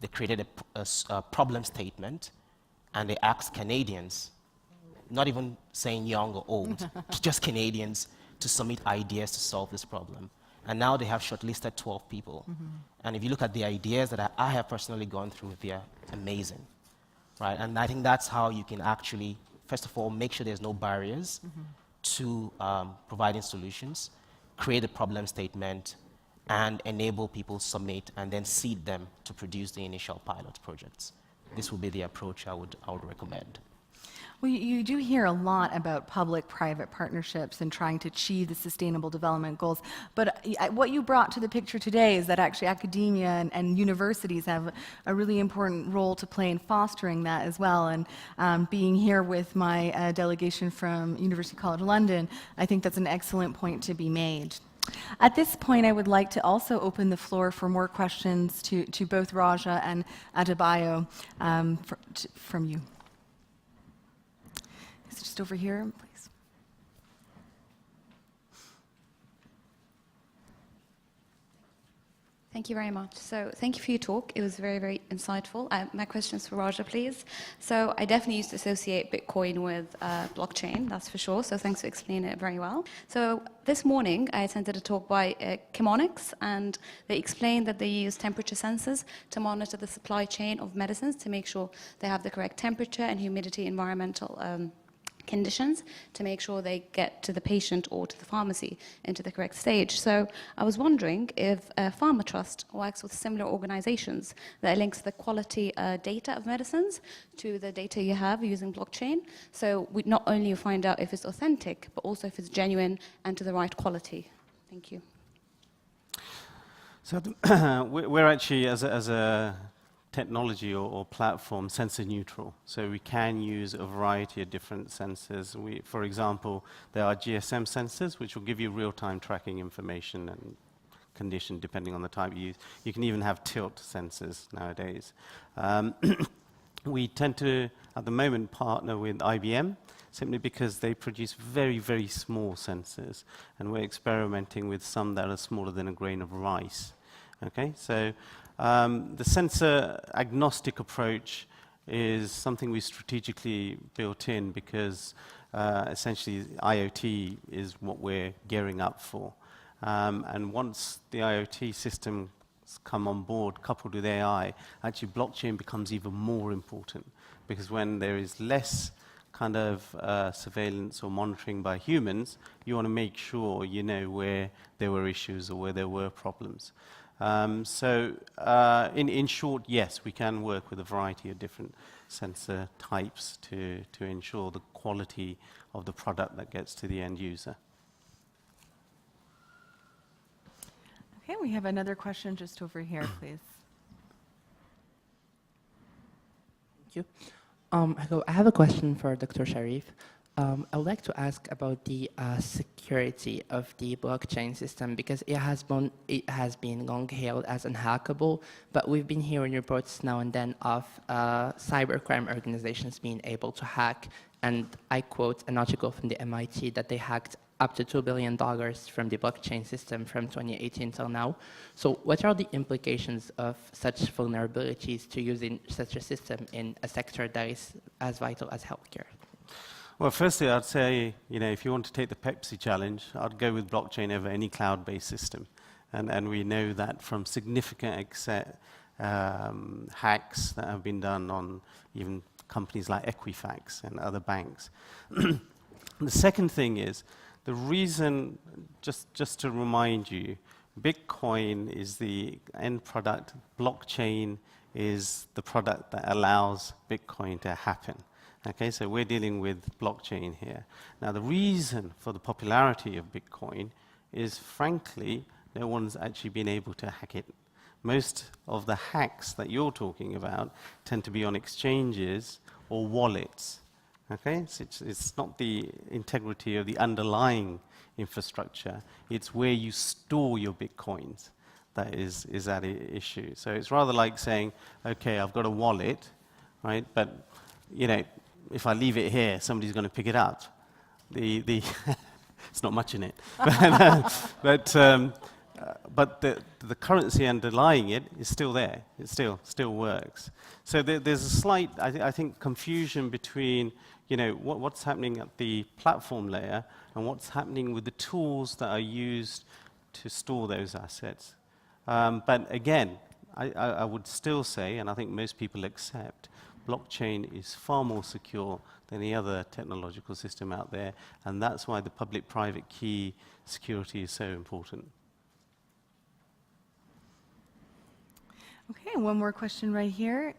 S2: They created a problem statement, and they asked Canadians, not even saying young or old, just Canadians, to submit ideas to solve this problem. And now they have shortlisted 12 people. And if you look at the ideas that I have personally gone through, they're amazing, right? And I think that's how you can actually, first of all, make sure there's no barriers to providing solutions, create a problem statement, and enable people to submit, and then seed them to produce the initial pilot projects. This would be the approach I would recommend.
S1: Well, you do hear a lot about public-private partnerships and trying to achieve the Sustainable Development Goals, but what you brought to the picture today is that actually academia and universities have a really important role to play in fostering that as well. And being here with my delegation from University College London, I think that's an excellent point to be made. At this point, I would like to also open the floor for more questions to both Raja and Adebayo from you. Just over here, please.
S6: Thank you very much. So thank you for your talk. It was very, very insightful. My question is for Raja, please. So I definitely used to associate Bitcoin with blockchain, that's for sure. So thanks for explaining it very well. So this morning, I attended a talk by Chemonics, and they explained that they use temperature sensors to monitor the supply chain of medicines to make sure they have the correct temperature and humidity, environmental conditions to make sure they get to the patient or to the pharmacy into the correct stage. So I was wondering if Pharma Trust works with similar organizations that links the quality data of medicines to the data you have using blockchain. So we not only find out if it's authentic, but also if it's genuine and to the right quality. Thank you.
S3: So we're actually, as a technology or platform, sensor neutral. So we can use a variety of different sensors. For example, there are GSM sensors, which will give you real-time tracking information and condition depending on the type you use. You can even have tilt sensors nowadays. We tend to, at the moment, partner with IBM, simply because they produce very, very small sensors. And we're experimenting with some that are smaller than a grain of rice. Okay, so the sensor agnostic approach is something we strategically built in because essentially IoT is what we're gearing up for. And once the IoT systems come on board, coupled with AI, actually blockchain becomes even more important, because when there is less kind of surveillance or monitoring by humans, you want to make sure you know where there were issues or where there were problems. So in short, yes, we can work with a variety of different sensor types to ensure the quality of the product that gets to the end user.
S1: Okay, we have another question just over here, please.
S7: Thank you. Hello, I have a question for Dr. Sharif. I would like to ask about the security of the blockchain system, because it has been long hailed as unhackable, but we've been hearing reports now and then of cybercrime organizations being able to hack, and I quote an article from the MIT that they hacked up to $2 billion from the blockchain system from 2018 till now. So what are the implications of such vulnerabilities to using such a system in a sector that is as vital as healthcare?
S3: Well, firstly, I'd say, if you want to take the Pepsi challenge, I'd go with blockchain over any cloud-based system. And we know that from significant hacks that have been done on even companies like Equifax and other banks. The second thing is, the reason, just to remind you, Bitcoin is the end product, blockchain is the product that allows Bitcoin to happen. Okay, so we're dealing with blockchain here. Now, the reason for the popularity of Bitcoin is, frankly, no one's actually been able to hack it. Most of the hacks that you're talking about tend to be on exchanges or wallets. Okay, so it's not the integrity of the underlying infrastructure, it's where you store your Bitcoins that is at issue. So it's rather like saying, okay, I've got a wallet, right, but, you know, if I leave it here, somebody's going to pick it up. It's not much in it. But the currency underlying it is still there. It still works. So there's a slight, I think, confusion between, you know, what's happening at the platform layer and what's happening with the tools that are used to store those assets. But again, I would still say, and I think most people accept, blockchain is far more secure than any other technological system out there, and that's why the public-private key security is so important.
S1: Okay, one more question right here.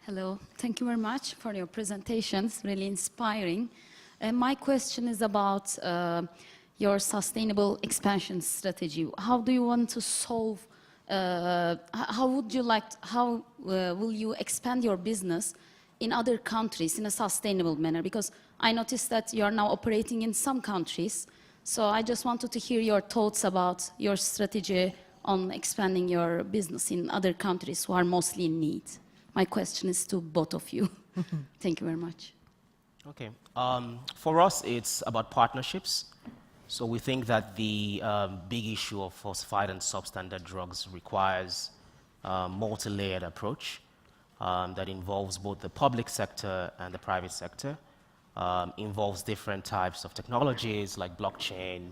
S8: Hello, thank you very much for your presentations, really inspiring. My question is about your sustainable expansion strategy. How do you want to solve, how will you expand your business in other countries in a sustainable manner? Because I noticed that you are now operating in some countries, so I just wanted to hear your thoughts about your strategy on expanding your business in other countries who are mostly in need. My question is to both of you. Thank you very much.
S2: Okay. For us, it's about partnerships. So we think that the big issue of falsified and substandard drugs requires a multi-layered approach that involves both the public sector and the private sector, involves different types of technologies like blockchain,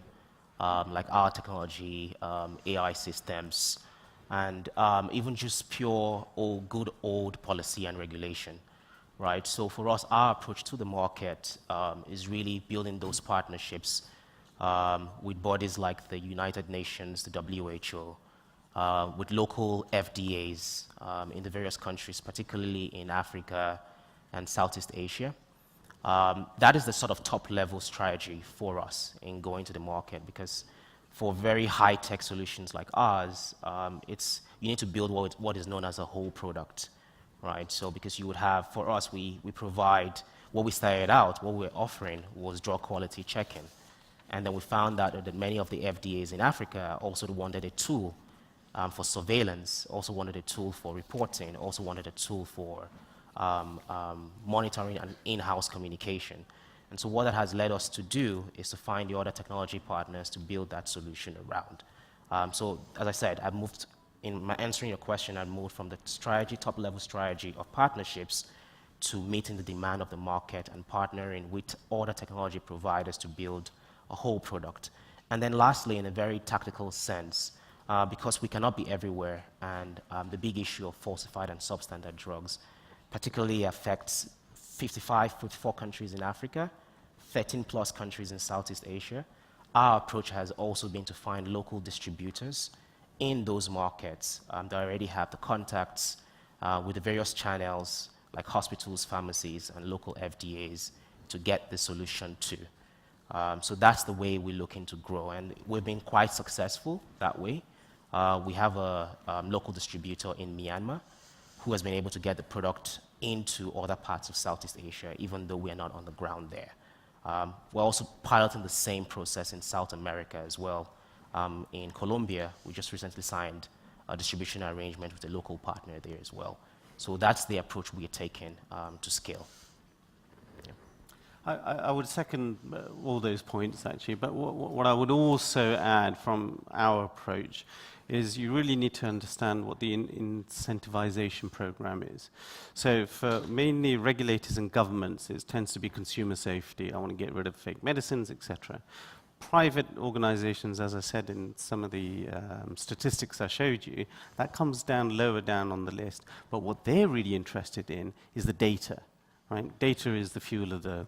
S2: like our technology, AI systems, and even just pure good old policy and regulation, right? So for us, our approach to the market is really building those partnerships with bodies like the United Nations, the WHO, with local FDAs in the various countries, particularly in Africa and Southeast Asia. That is the sort of top-level strategy for us in going to the market, because for very high-tech solutions like ours, you need to build what is known as a whole product, right? So because you would have, for us, we provide, what we started out, what we're offering was drug quality checking. And then we found out that many of the FDAs in Africa also wanted a tool for surveillance, also wanted a tool for reporting, also wanted a tool for monitoring and in-house communication. And so what that has led us to do is to find the other technology partners to build that solution around. So as I said, I moved, in my answering your question, I moved from the strategy, top-level strategy of partnerships to meeting the demand of the market and partnering with other technology providers to build a whole product. And then lastly, in a very tactical sense, because we cannot be everywhere, and the big issue of falsified and substandard drugs particularly affects 54 countries in Africa, 13 plus countries in Southeast Asia. Our approach has also been to find local distributors in those markets that already have the contacts with the various channels like hospitals, pharmacies, and local FDAs to get the solution to. So that's the way we're looking to grow, and we've been quite successful that way. We have a local distributor in Myanmar who has been able to get the product into other parts of Southeast Asia, even though we're not on the ground there. We're also piloting the same process in South America as well. In Colombia, we just recently signed a distribution arrangement with a local partner there as well. So that's the approach we are taking to scale. Yeah.
S3: I would second all those points, actually, but what I would also add from our approach is you really need to understand what the incentivization program is. So for mainly regulators and governments, it tends to be consumer safety. I want to get rid of fake medicines, etc. private organizations, as I said in some of the statistics I showed you, that comes down lower down on the list. But what they're really interested in is the data. Right? Data is the fuel of the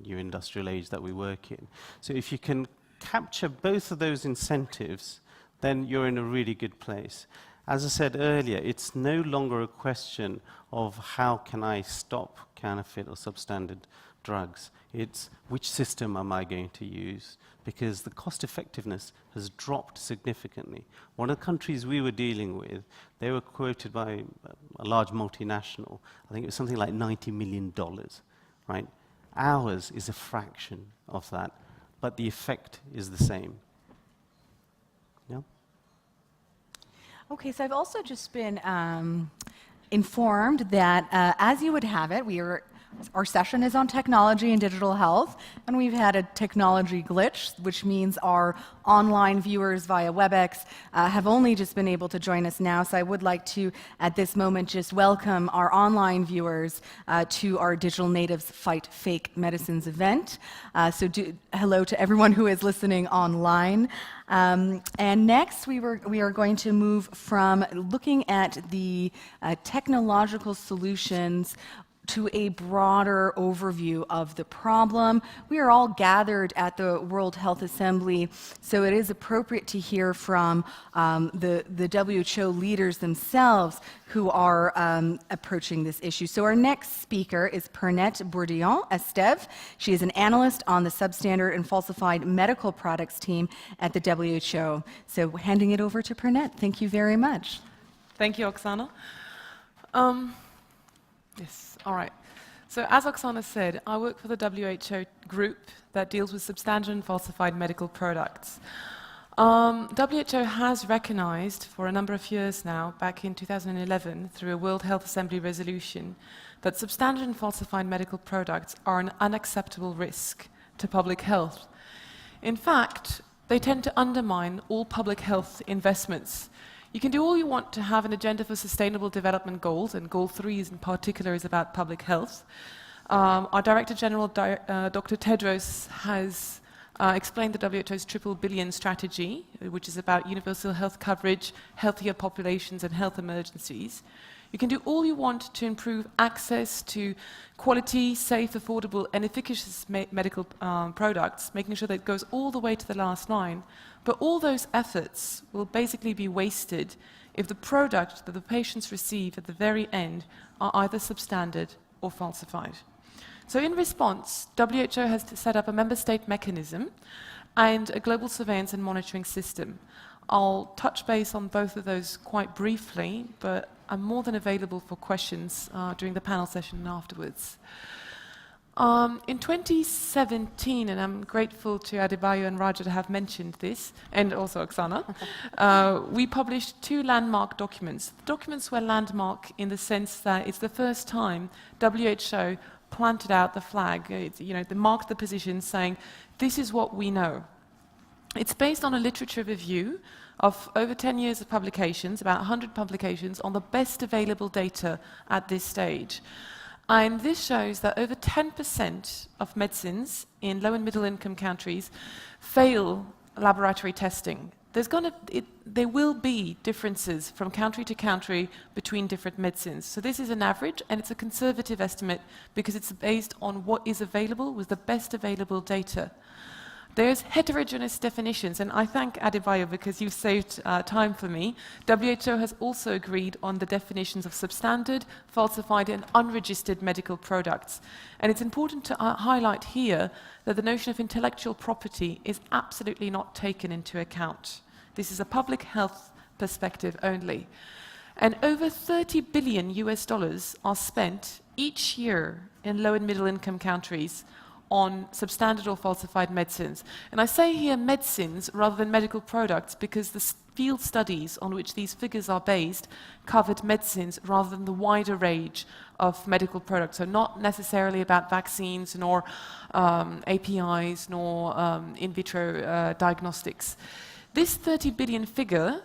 S3: new industrial age that we work in. So if you can capture both of those incentives, then you're in a really good place. As I said earlier, it's no longer a question of how can I stop counterfeit or substandard drugs. It's which system am I going to use, because the cost effectiveness has dropped significantly. One of the countries we were dealing with, they were quoted by a large multinational, I think it was something like $90 million, right? Ours is a fraction of that, but the effect is the same. Yeah?
S1: Okay, so I've also just been informed that, as you would have it, our session is on technology and digital health, and we've had a technology glitch, which means our online viewers via WebEx have only just been able to join us now. So I would like to, at this moment, just welcome our online viewers to our Digital Natives Fight Fake Medicines event. Hello to everyone who is listening online. And next, we are going to move from looking at the technological solutions to a broader overview of the problem. We are all gathered at the World Health Assembly, so it is appropriate to hear from the WHO leaders themselves who are approaching this issue. So our next speaker is Pernette Bourdillon-Estève. She is an analyst on the substandard and falsified medical products team at the WHO. So handing it over to Pernette. Thank you very much.
S9: Thank you, Oksana. Yes, all right. So as Oksana said, I work for the WHO group that deals with substandard and falsified medical products. WHO has recognized for a number of years now, back in 2011, through a World Health Assembly resolution, that substandard and falsified medical products are an unacceptable risk to public health. In fact, they tend to undermine all public health investments. You can do all you want to have an agenda for sustainable development goals, and goal 3 in particular is about public health. Our Director General, Dr. Tedros, has explained the WHO's triple billion strategy, which is about universal health coverage, healthier populations, and health emergencies. You can do all you want to improve access to quality, safe, affordable, and efficacious medical products, making sure that it goes all the way to the last line. But all those efforts will basically be wasted if the product that the patients receive at the very end are either substandard or falsified. So in response, WHO has set up a member state mechanism and a global surveillance and monitoring system. I'll touch base on both of those quite briefly, but I'm more than available for questions during the panel session and afterwards. In 2017, and I'm grateful to Adebayo and Raja to have mentioned this, and also Oksana, we published 2 landmark documents. The documents were landmark in the sense that it's the first time WHO planted out the flag, they marked the position saying, this is what we know. It's based on a literature review of over 10 years of publications, about 100 publications, on the best available data at this stage. And this shows that over 10% of medicines in low and middle income countries fail laboratory testing. There will be differences from country to country between different medicines. So this is an average, and it's a conservative estimate because it's based on what is available with the best available data. There's heterogeneous definitions, and I thank Adebayo because you've saved time for me. WHO has also agreed on the definitions of substandard, falsified, and unregistered medical products. And it's important to highlight here that the notion of intellectual property is absolutely not taken into account. This is a public health perspective only. And over $30 billion are spent each year in low and middle income countries on substandard or falsified medicines. And I say here medicines rather than medical products because the field studies on which these figures are based covered medicines rather than the wider range of medical products. So not necessarily about vaccines, nor APIs, nor in vitro diagnostics. This 30 billion figure,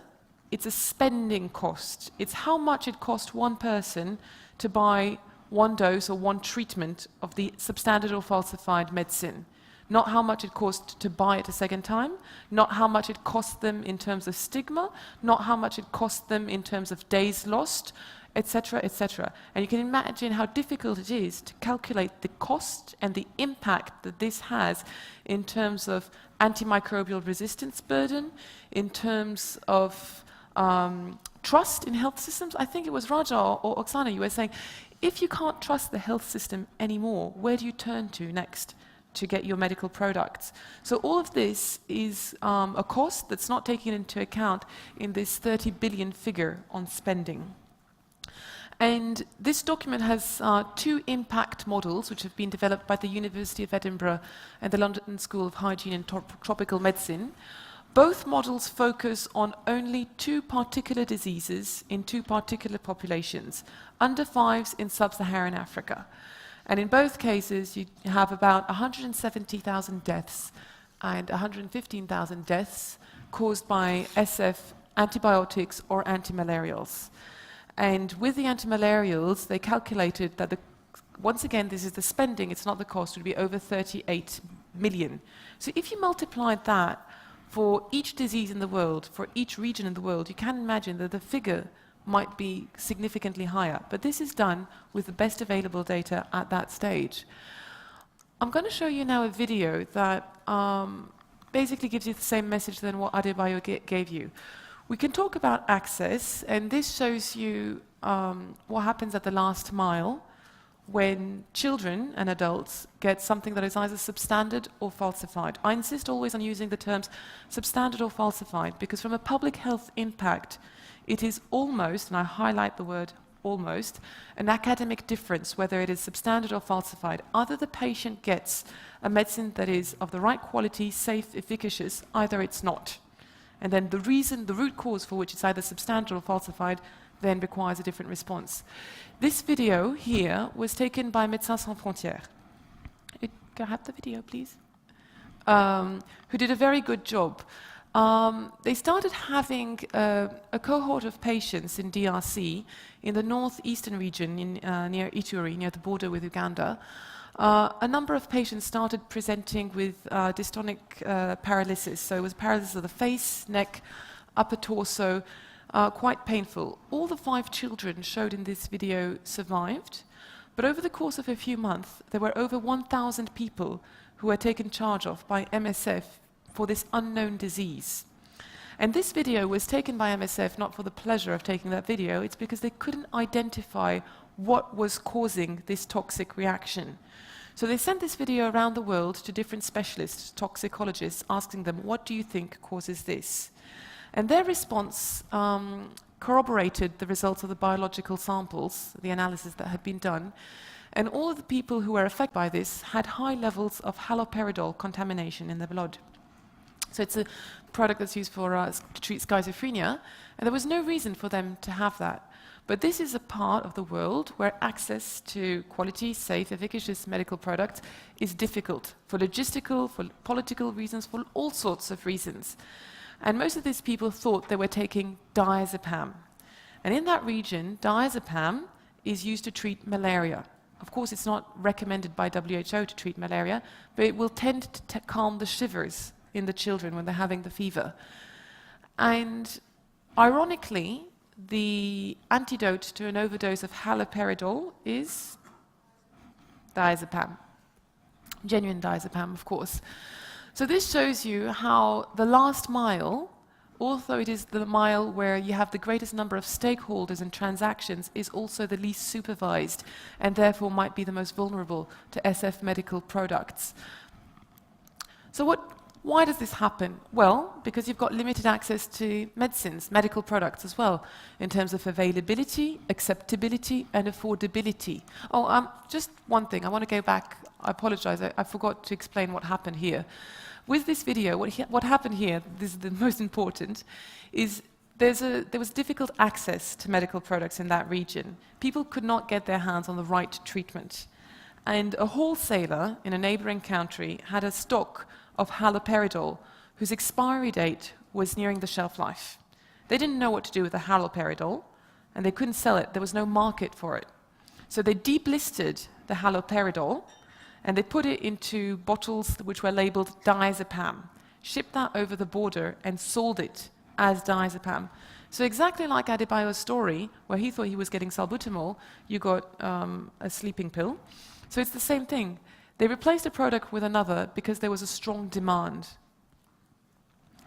S9: it's a spending cost. It's how much it cost one person to buy one dose or one treatment of the substandard or falsified medicine. not how much it cost to buy it a second time, not how much it cost them in terms of stigma, not how much it cost them in terms of days lost, etc., etc. And you can imagine how difficult it is to calculate the cost and the impact that this has in terms of antimicrobial resistance burden, in terms of trust in health systems. I think it was Raja or Oksana, you were saying, if you can't trust the health system anymore, where do you turn to next to get your medical products? So all of this is a cost that's not taken into account in this 30 billion figure on spending. And this document has two impact models which have been developed by the University of Edinburgh and the London School of Hygiene and Tropical Medicine. Both models focus on only two particular diseases in two particular populations, under 5s in sub-Saharan Africa. And in both cases, you have about 170,000 deaths and 115,000 deaths caused by SF antibiotics or antimalarials. And with the antimalarials, they calculated that, once again, this is the spending, it's not the cost, it would be over 38 million. So if you multiplied that for each disease in the world, for each region in the world, you can imagine that the figure might be significantly higher. But this is done with the best available data at that stage. I'm going to show you now a video that basically gives you the same message than what Adebayo gave you. We can talk about access, and this shows you what happens at the last mile when children and adults get something that is either substandard or falsified. I insist always on using the terms substandard or falsified, because from a public health impact, it is almost, and I highlight the word almost, an academic difference whether it is substandard or falsified. Either the patient gets a medicine that is of the right quality, safe, efficacious, either it's not. And then the reason, the root cause for which it's either substandard or falsified then requires a different response. This video here was taken by Médecins Sans Frontières. Can I have the video, please? Who did a very good job. They started having a cohort of patients in DRC, in the northeastern region near Ituri, near the border with Uganda. A number of patients started presenting with dystonic paralysis. So it was paralysis of the face, neck, upper torso, quite painful. All the 5 children showed in this video survived, but over the course of a few months, there were over 1,000 people who were taken charge of by MSF for this unknown disease. And this video was taken by MSF not for the pleasure of taking that video, it's because they couldn't identify what was causing this toxic reaction. So they sent this video around the world to different specialists, toxicologists, asking them, what do you think causes this? And their response corroborated the results of the biological samples, the analysis that had been done, and all of the people who were affected by this had high levels of haloperidol contamination in their blood. So it's a product that's used for to treat schizophrenia, and there was no reason for them to have that. But this is a part of the world where access to quality, safe, efficacious medical products is difficult for logistical, for political reasons, for all sorts of reasons. And most of these people thought they were taking diazepam. And in that region, diazepam is used to treat malaria. Of course, it's not recommended by WHO to treat malaria, but it will tend to calm the shivers in the children when they're having the fever. And ironically, the antidote to an overdose of haloperidol is diazepam. Genuine diazepam, of course. So this shows you how the last mile, although it is the mile where you have the greatest number of stakeholders and transactions, is also the least supervised and therefore might be the most vulnerable to SF medical products. So why does this happen? Well, because you've got limited access to medicines, medical products as well, in terms of availability, acceptability, and affordability. Oh, just one thing. I want to go back. I apologize. I forgot to explain what happened here. With this video, what happened here, this is the most important, is there was difficult access to medical products in that region. People could not get their hands on the right treatment. And a wholesaler in a neighboring country had a stock of haloperidol whose expiry date was nearing the shelf life. They didn't know what to do with the haloperidol, and they couldn't sell it. There was no market for it. So they deblistered the haloperidol, and they put it into bottles which were labeled diazepam, shipped that over the border, and sold it as diazepam. So exactly like Adebayo's story, where he thought he was getting salbutamol, you got a sleeping pill. So it's the same thing. They replaced a product with another because there was a strong demand.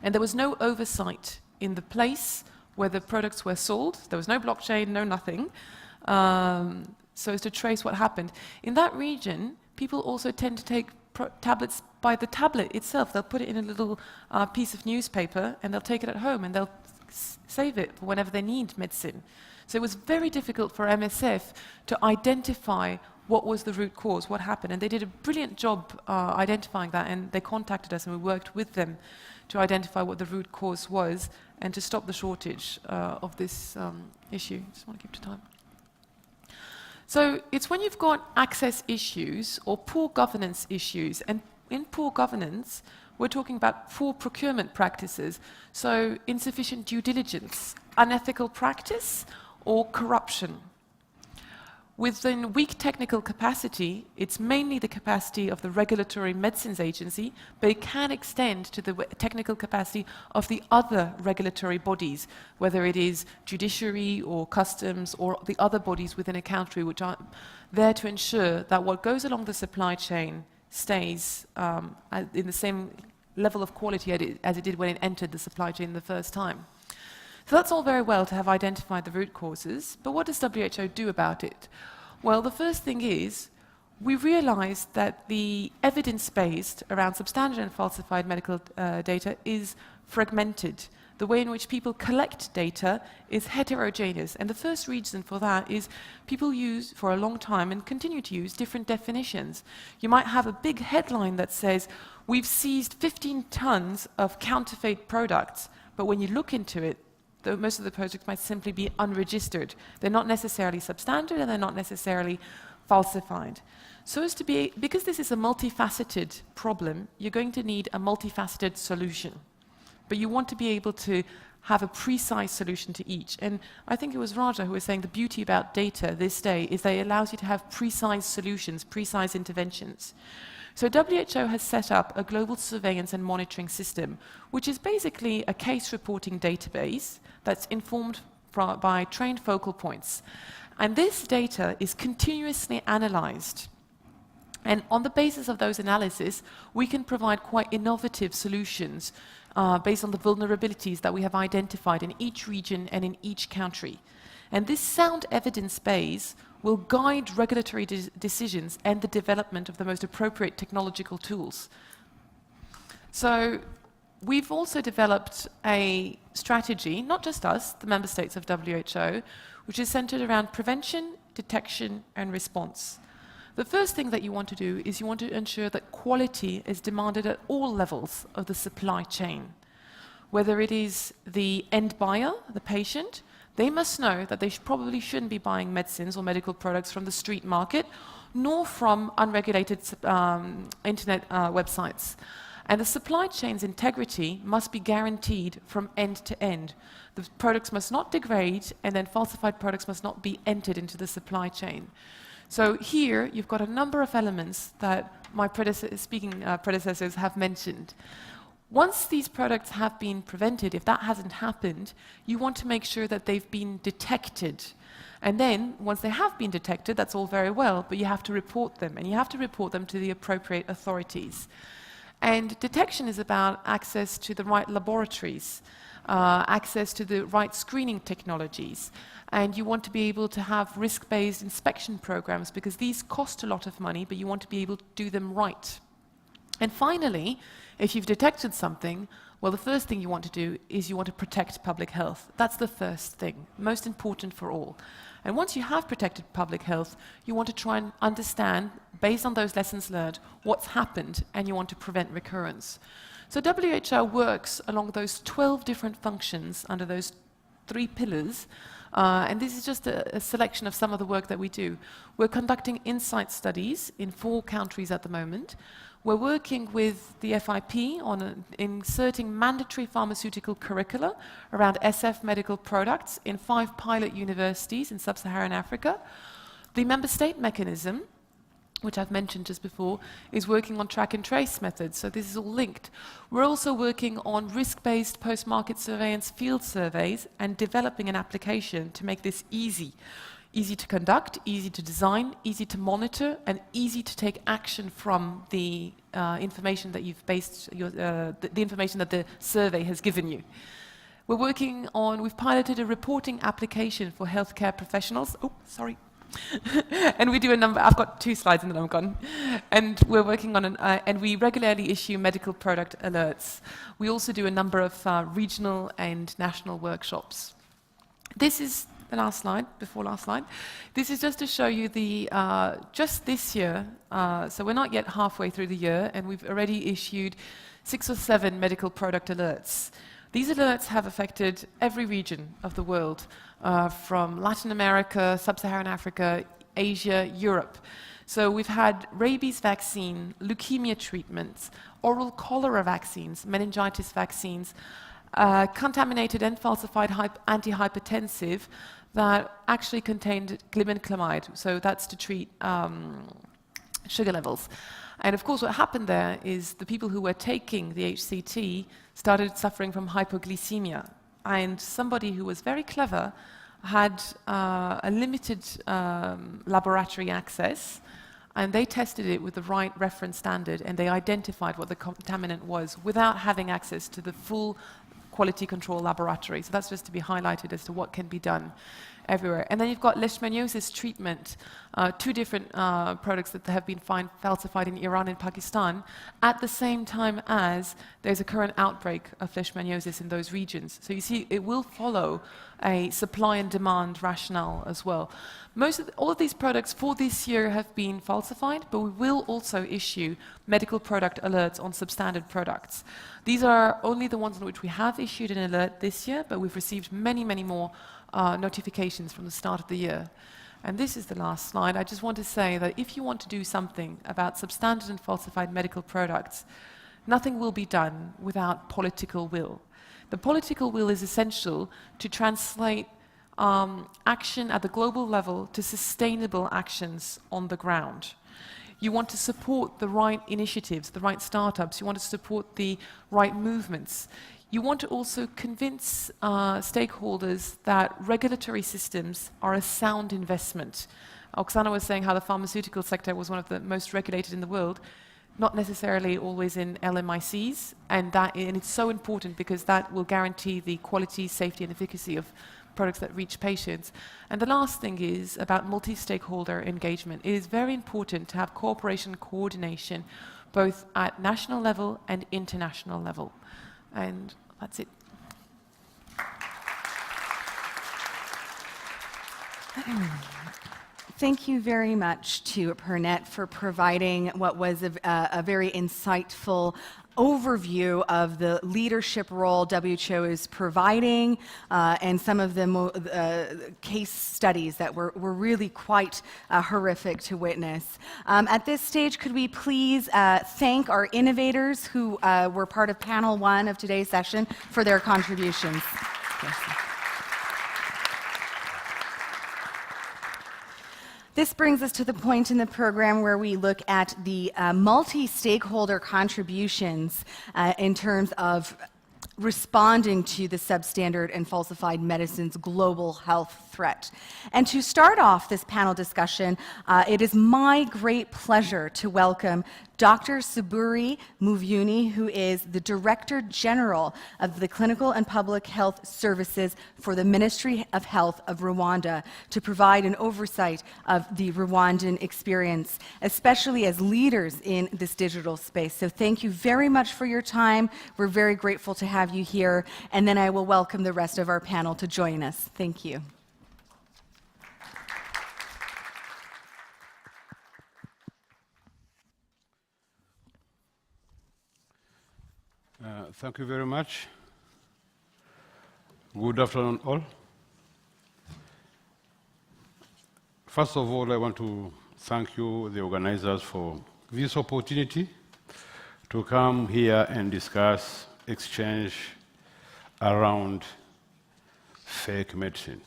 S9: And there was no oversight in the place where the products were sold. There was no blockchain, no nothing, so as to trace what happened. In that region, people also tend to take tablets by the tablet itself. They'll put it in a little piece of newspaper, and they'll take it at home, and they'll save it for whenever they need medicine. So it was very difficult for MSF to identify what was the root cause, what happened. And they did a brilliant job identifying that, and they contacted us, and we worked with them to identify what the root cause was and to stop the shortage of this issue. Just want to keep to time. So it's when you've got access issues or poor governance issues, and in poor governance, we're talking about poor procurement practices, so insufficient due diligence, unethical practice, or corruption. Within weak technical capacity, it's mainly the capacity of the Regulatory Medicines Agency, but it can extend to the technical capacity of the other regulatory bodies, whether it is judiciary or customs or the other bodies within a country, which are there to ensure that what goes along the supply chain stays in the same level of quality as it did when it entered the supply chain the first time. So that's all very well to have identified the root causes, but what does WHO do about it? Well, the first thing is, we realized that the evidence-based around substandard and falsified medical data is fragmented. The way in which people collect data is heterogeneous, and the first reason for that is people use, for a long time, and continue to use, different definitions. You might have a big headline that says, we've seized 15 tons of counterfeit products, but when you look into it, most of the projects might simply be unregistered. They're not necessarily substandard, and they're not necessarily falsified. So as to be, because this is a multifaceted problem, you're going to need a multifaceted solution. But you want to be able to have a precise solution to each. And I think it was Raja who was saying the beauty about data this day is that it allows you to have precise solutions, precise interventions. So WHO has set up a global surveillance and monitoring system, which is basically a case reporting database that's informed by trained focal points. And this data is continuously analyzed. And on the basis of those analyses, we can provide quite innovative solutions based on the vulnerabilities that we have identified in each region and in each country. And this sound evidence base will guide regulatory decisions and the development of the most appropriate technological tools. So we've also developed a strategy, not just us, the member states of WHO, which is centered around prevention, detection, and response. The first thing that you want to do is you want to ensure that quality is demanded at all levels of the supply chain. Whether it is the end buyer, the patient, they must know that they probably shouldn't be buying medicines or medical products from the street market, nor from unregulated internet websites. And the supply chain's integrity must be guaranteed from end to end. The products must not degrade, and then falsified products must not be entered into the supply chain. So here, you've got a number of elements that my predecessors have mentioned. Once these products have been prevented, if that hasn't happened, you want to make sure that they've been detected. And then, once they have been detected, that's all very well, but you have to report them, and you have to report them to the appropriate authorities. And detection is about access to the right laboratories, access to the right screening technologies. And you want to be able to have risk-based inspection programs, because these cost a lot of money, but you want to be able to do them right. And finally, if you've detected something, well, the first thing you want to do is you want to protect public health. That's the first thing, most important for all. And once you have protected public health, you want to try and understand, based on those lessons learned, what's happened, and you want to prevent recurrence. So WHO works along those 12 different functions under those 3 pillars, and this is just a selection of some of the work that we do. We're conducting insight studies in 4 countries at the moment. We're working with the FIP on inserting mandatory pharmaceutical curricula around SF medical products in 5 pilot universities in sub-Saharan Africa. The member state mechanism, which I've mentioned just before, is working on track and trace methods. So this is all linked. We're also working on risk-based post-market surveillance field surveys and developing an application to make this easy. Easy to conduct, easy to design, easy to monitor, and easy to take action from the information that you've based your, the information that the survey has given you. We've piloted a reporting application for healthcare professionals. Oh, sorry. And we do a number, I've got 2 slides and then I'm gone. And we're working on and we regularly issue medical product alerts. We also do a number of regional and national workshops. This is the last slide, before last slide. This is just to show you the, just this year, so we're not yet halfway through the year, and we've already issued 6 or 7 medical product alerts. These alerts have affected every region of the world, from Latin America, Sub-Saharan Africa, Asia, Europe. So we've had rabies vaccine, leukemia treatments, oral cholera vaccines, meningitis vaccines, contaminated and falsified antihypertensive that actually contained glibenclamide, so that's to treat sugar levels. And of course what happened there is the people who were taking the HCT started suffering from hypoglycemia, and somebody who was very clever had a limited laboratory access, and they tested it with the right reference standard, and they identified what the contaminant was without having access to the full quality control laboratory. So that's just to be highlighted as to what can be done everywhere. And then you've got leishmaniasis treatment, 2 different products that have been falsified in Iran and Pakistan at the same time as there's a current outbreak of leishmaniasis in those regions. So you see, it will follow a supply and demand rationale as well. All of these products for this year have been falsified, but we will also issue medical product alerts on substandard products. These are only the ones on which we have issued an alert this year, but we've received many, many more notifications from the start of the year. And this is the last slide. I just want to say that if you want to do something about substandard and falsified medical products, nothing will be done without political will. The political will is essential to translate action at the global level to sustainable actions on the ground. You want to support the right initiatives, the right startups. You want to support the right movements. You want to also convince stakeholders that regulatory systems are a sound investment. Oksana was saying how the pharmaceutical sector was one of the most regulated in the world, not necessarily always in LMICs, and it's so important because that will guarantee the quality, safety, and efficacy of products that reach patients. And the last thing is about multi-stakeholder engagement. It is very important to have cooperation, coordination, both at national level and international level. And that's it.
S1: Thank you very much to Pernette for providing what was a very insightful overview of the leadership role WHO is providing and some of the case studies that were really quite horrific to witness. At this stage, could we please thank our innovators who were part of panel 1 of today's session for their contributions. Yes. This brings us to the point in the program where we look at the multi-stakeholder contributions in terms of responding to the substandard and falsified medicines global health threat. And to start off this panel discussion, it is my great pleasure to welcome Dr. Saburi Muvyuni, who is the Director General of the Clinical and Public Health Services for the Ministry of Health of Rwanda, to provide an oversight of the Rwandan experience, especially as leaders in this digital space. So thank you very much for your time. We're very grateful to have you here. And then I will welcome the rest of our panel to join us. Thank you.
S10: Thank you very much. Good afternoon, all. First of all, I want to thank you, the organizers, for this opportunity to come here and discuss, exchange around fake medicine.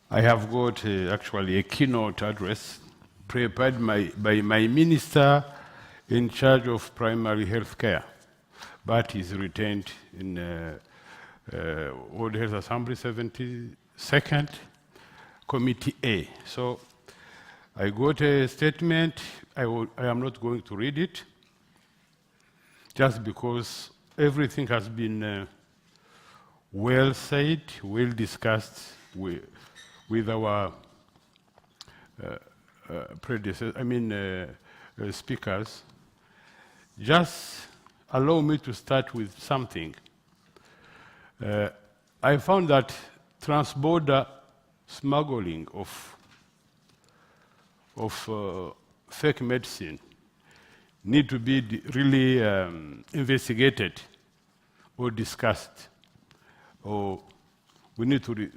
S10: I have got actually a keynote address prepared by my minister in charge of primary health care, but is retained in World Health Assembly 72nd Committee A. So I got a statement. I am not going to read it, just because everything has been well said, well discussed with our speakers. Just allow me to start with something. I found that transborder smuggling of fake medicine need to be really investigated or discussed, or we need to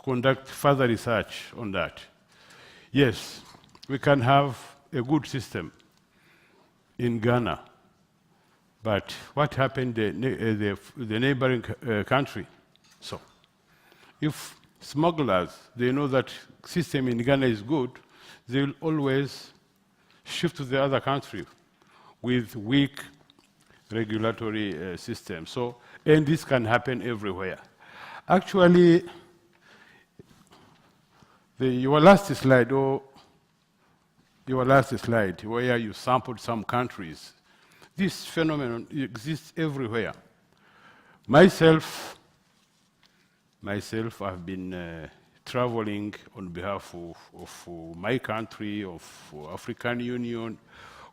S10: conduct further research on that. Yes, we can have a good system in Ghana, but what happened in the neighboring country? So, if smugglers, they know that system in Ghana is good, they will always shift to the other country with weak regulatory system. So, and this can happen everywhere. Actually, your last slide, where you sampled some countries, this phenomenon exists everywhere. Myself, I've been traveling on behalf of my country, of African Union,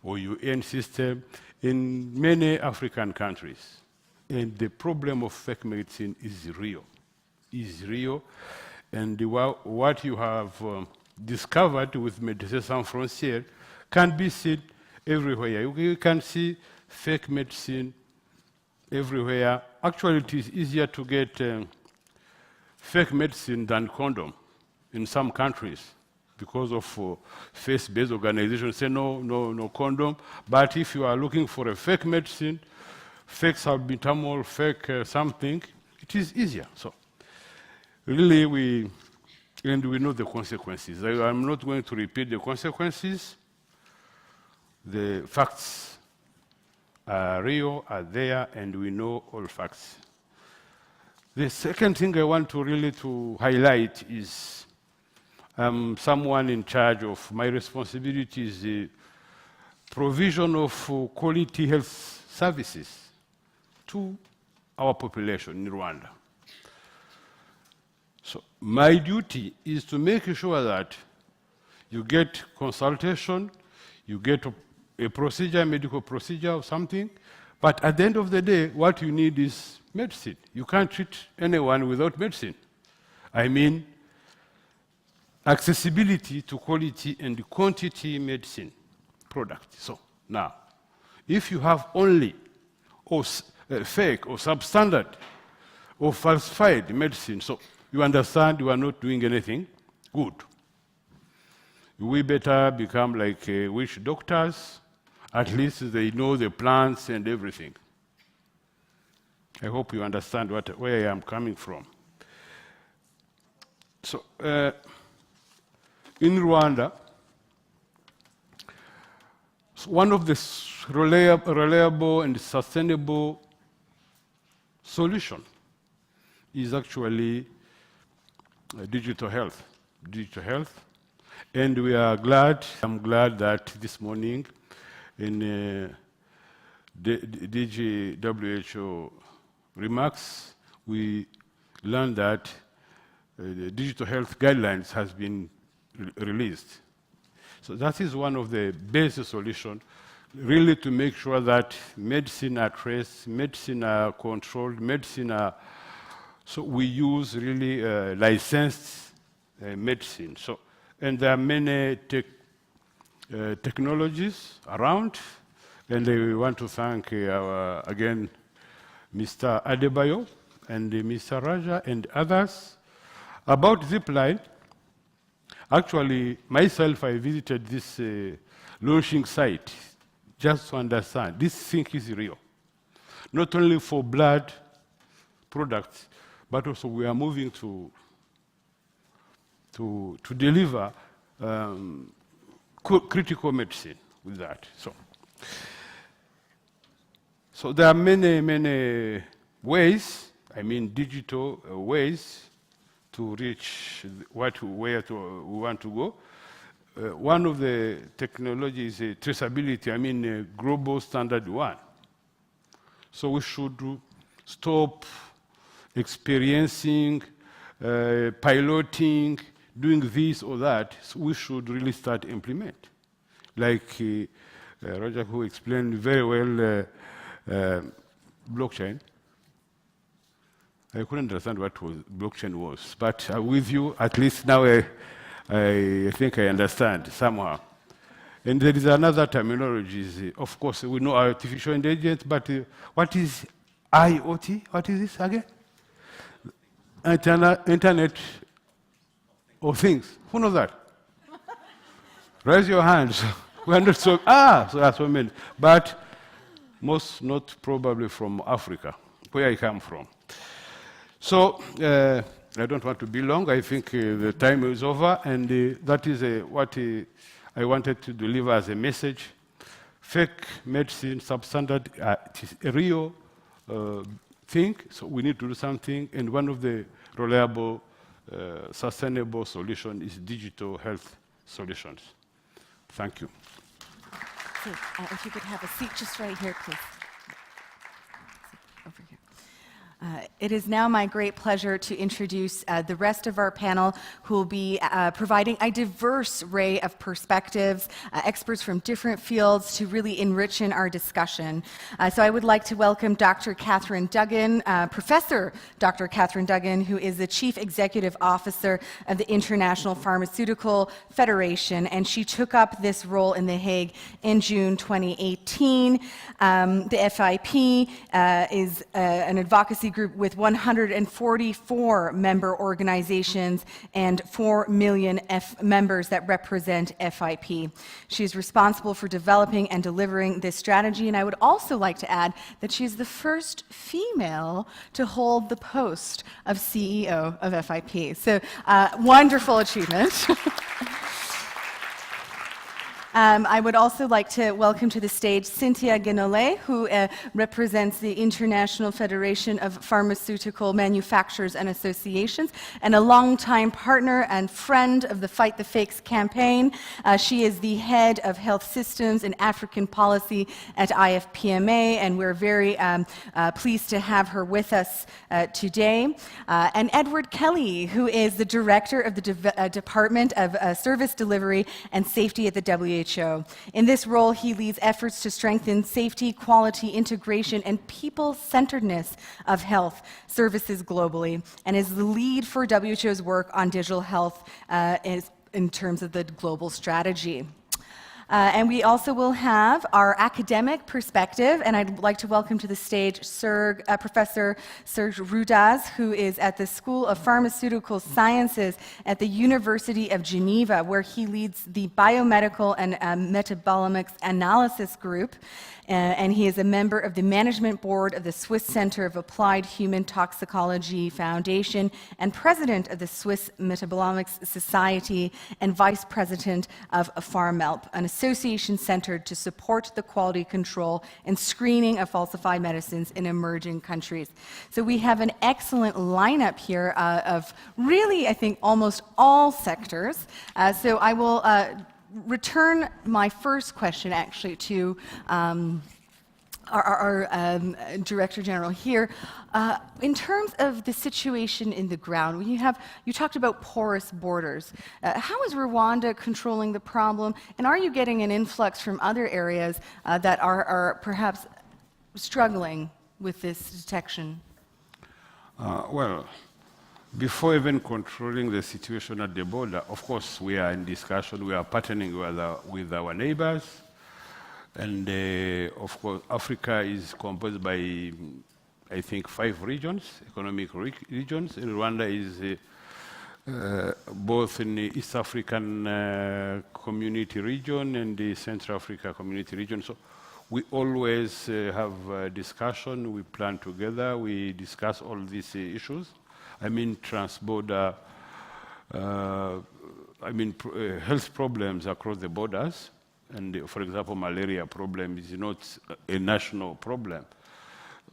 S10: or UN system in many African countries. And the problem of fake medicine is real. And what you have discovered with Médecins Sans Frontières can be seen everywhere. You can see fake medicine everywhere. Actually, it is easier to get fake medicine than condom in some countries because of faith-based organizations say no condom. But if you are looking for a fake medicine, fake salbutamol, fake something, it is easier. So really, we know the consequences. I'm not going to repeat the consequences. The facts are real, are there, and we know all facts. The second thing I want to really highlight is someone in charge of my responsibility is the provision of quality health services to our population in Rwanda. So my duty is to make sure that you get consultation, you get a procedure, medical procedure or something, but at the end of the day, what you need is medicine. You can't treat anyone without medicine. I mean, accessibility to quality and quantity medicine product. So now, if you have only fake or substandard or falsified medicine, so you understand you are not doing anything good. We better become like witch doctors. At least they know the plants and everything. I hope you understand where I am coming from. So, in Rwanda, one of the reliable and sustainable solutions is actually digital health. And I'm glad that this morning in DG WHO remarks, we learned that the digital health guidelines has been released. So that is one of the basic solutions, really to make sure that medicine are traced, medicine are controlled, so we use really licensed medicine. So, and there are many technologies around, and we want to thank again Mr. Adebayo and Mr. Raja and others. About Zipline, actually, myself, I visited this launching site just to understand this thing is real. Not only for blood products, but also we are moving to deliver critical medicine with that. So there are many, many ways, I mean digital ways to reach where we want to go. One of the technologies is traceability, I mean global standard one. So we should stop experiencing, piloting, doing this or that. So we should really start implement. Like Roger, who explained very well blockchain. I couldn't understand what blockchain was, but with you, at least now I think I understand somehow. And there is another terminology. Of course, we know artificial intelligence, but what is IoT? What is this again? Internet of Things. Who knows that? Raise your hands. We're not so that's what I meant. But most not probably from Africa, where I come from. So I don't want to be long. I think the time is over, and that is what I wanted to deliver as a message. Fake medicine, substandard, it is a real thing, so we need to do something, and one of the reliable, sustainable solutions is digital health solutions. Thank you.
S1: So, if you could have a seat just right here, please. Over here. It is now my great pleasure to introduce the rest of our panel, who will be providing a diverse array of perspectives, experts from different fields to really enrich in our discussion. So I would like to welcome Dr. Catherine Duggan, Professor Dr. Catherine Duggan, who is the Chief Executive Officer of the International Pharmaceutical Federation, and she took up this role in The Hague in June 2018. The FIP is an advocacy group with 144 member organizations and 4 million members that represent FIP. She is responsible for developing and delivering this strategy, and I would also like to add that she is the first female to hold the post of CEO of FIP. So, wonderful achievement. I would also like to welcome to the stage Cynthia Guenolet, who represents the International Federation of Pharmaceutical Manufacturers and Associations, and a longtime partner and friend of the Fight the Fakes campaign. She is the head of health systems and African policy at IFPMA, and we're very pleased to have her with us today. And Edward Kelly, who is the director of the Department of Service Delivery and Safety at the WHO. In this role, he leads efforts to strengthen safety, quality, integration, and people-centeredness of health services globally, and is the lead for WHO's work on digital health in terms of the global strategy. And we also will have our academic perspective, and I'd like to welcome to the stage Professor Serge Rudaz, who is at the School of Pharmaceutical Sciences at the University of Geneva, where he leads the Biomedical and Metabolomics Analysis Group. And he is a member of the Management Board of the Swiss Center of Applied Human Toxicology Foundation and president of the Swiss Metabolomics Society and vice president of PharmElp, an association centered to support the quality control and screening of falsified medicines in emerging countries. So we have an excellent lineup here of really, I think, almost all sectors. So I will return my first question actually to our Director General here. In terms of the situation in the ground, you talked about porous borders. How is Rwanda controlling the problem, and are you getting an influx from other areas that are perhaps struggling with this detection?
S10: Well, before even controlling the situation at the border, of course, we are in discussion, we are partnering with our neighbors. And of course, Africa is composed by, I think, 5 regions, economic regions. And Rwanda is both in the East African community region and the Central Africa community region. So we always have a discussion, we plan together, we discuss all these issues. I mean, transborder health problems across the borders. And for example, malaria problem is not a national problem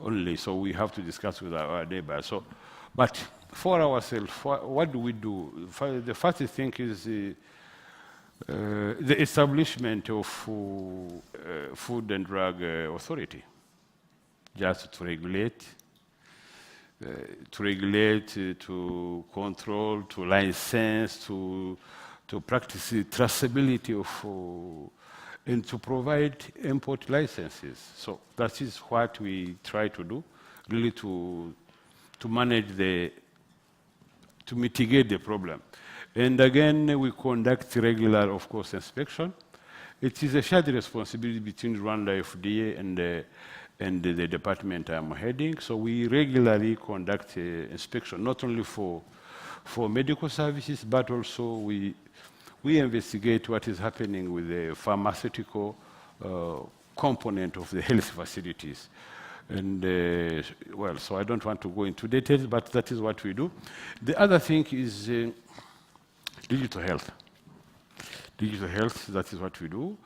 S10: only, so we have to discuss with our neighbors. So, but for ourselves, what do we do? The first thing is the establishment of Food and Drug Authority, just to regulate, to control, to license, to practice the traceability of, and to provide import licenses. So that is what we try to do, really to manage to mitigate the problem. And again, we conduct regular, of course, inspection. It is a shared responsibility between Rwanda FDA and the department I'm heading. So we regularly conduct inspection, not only for medical services, but also we investigate what is happening with the pharmaceutical component of the health facilities. And well, so I don't want to go into details, but that is what we do. The other thing is digital health. Digital health, that is what we do.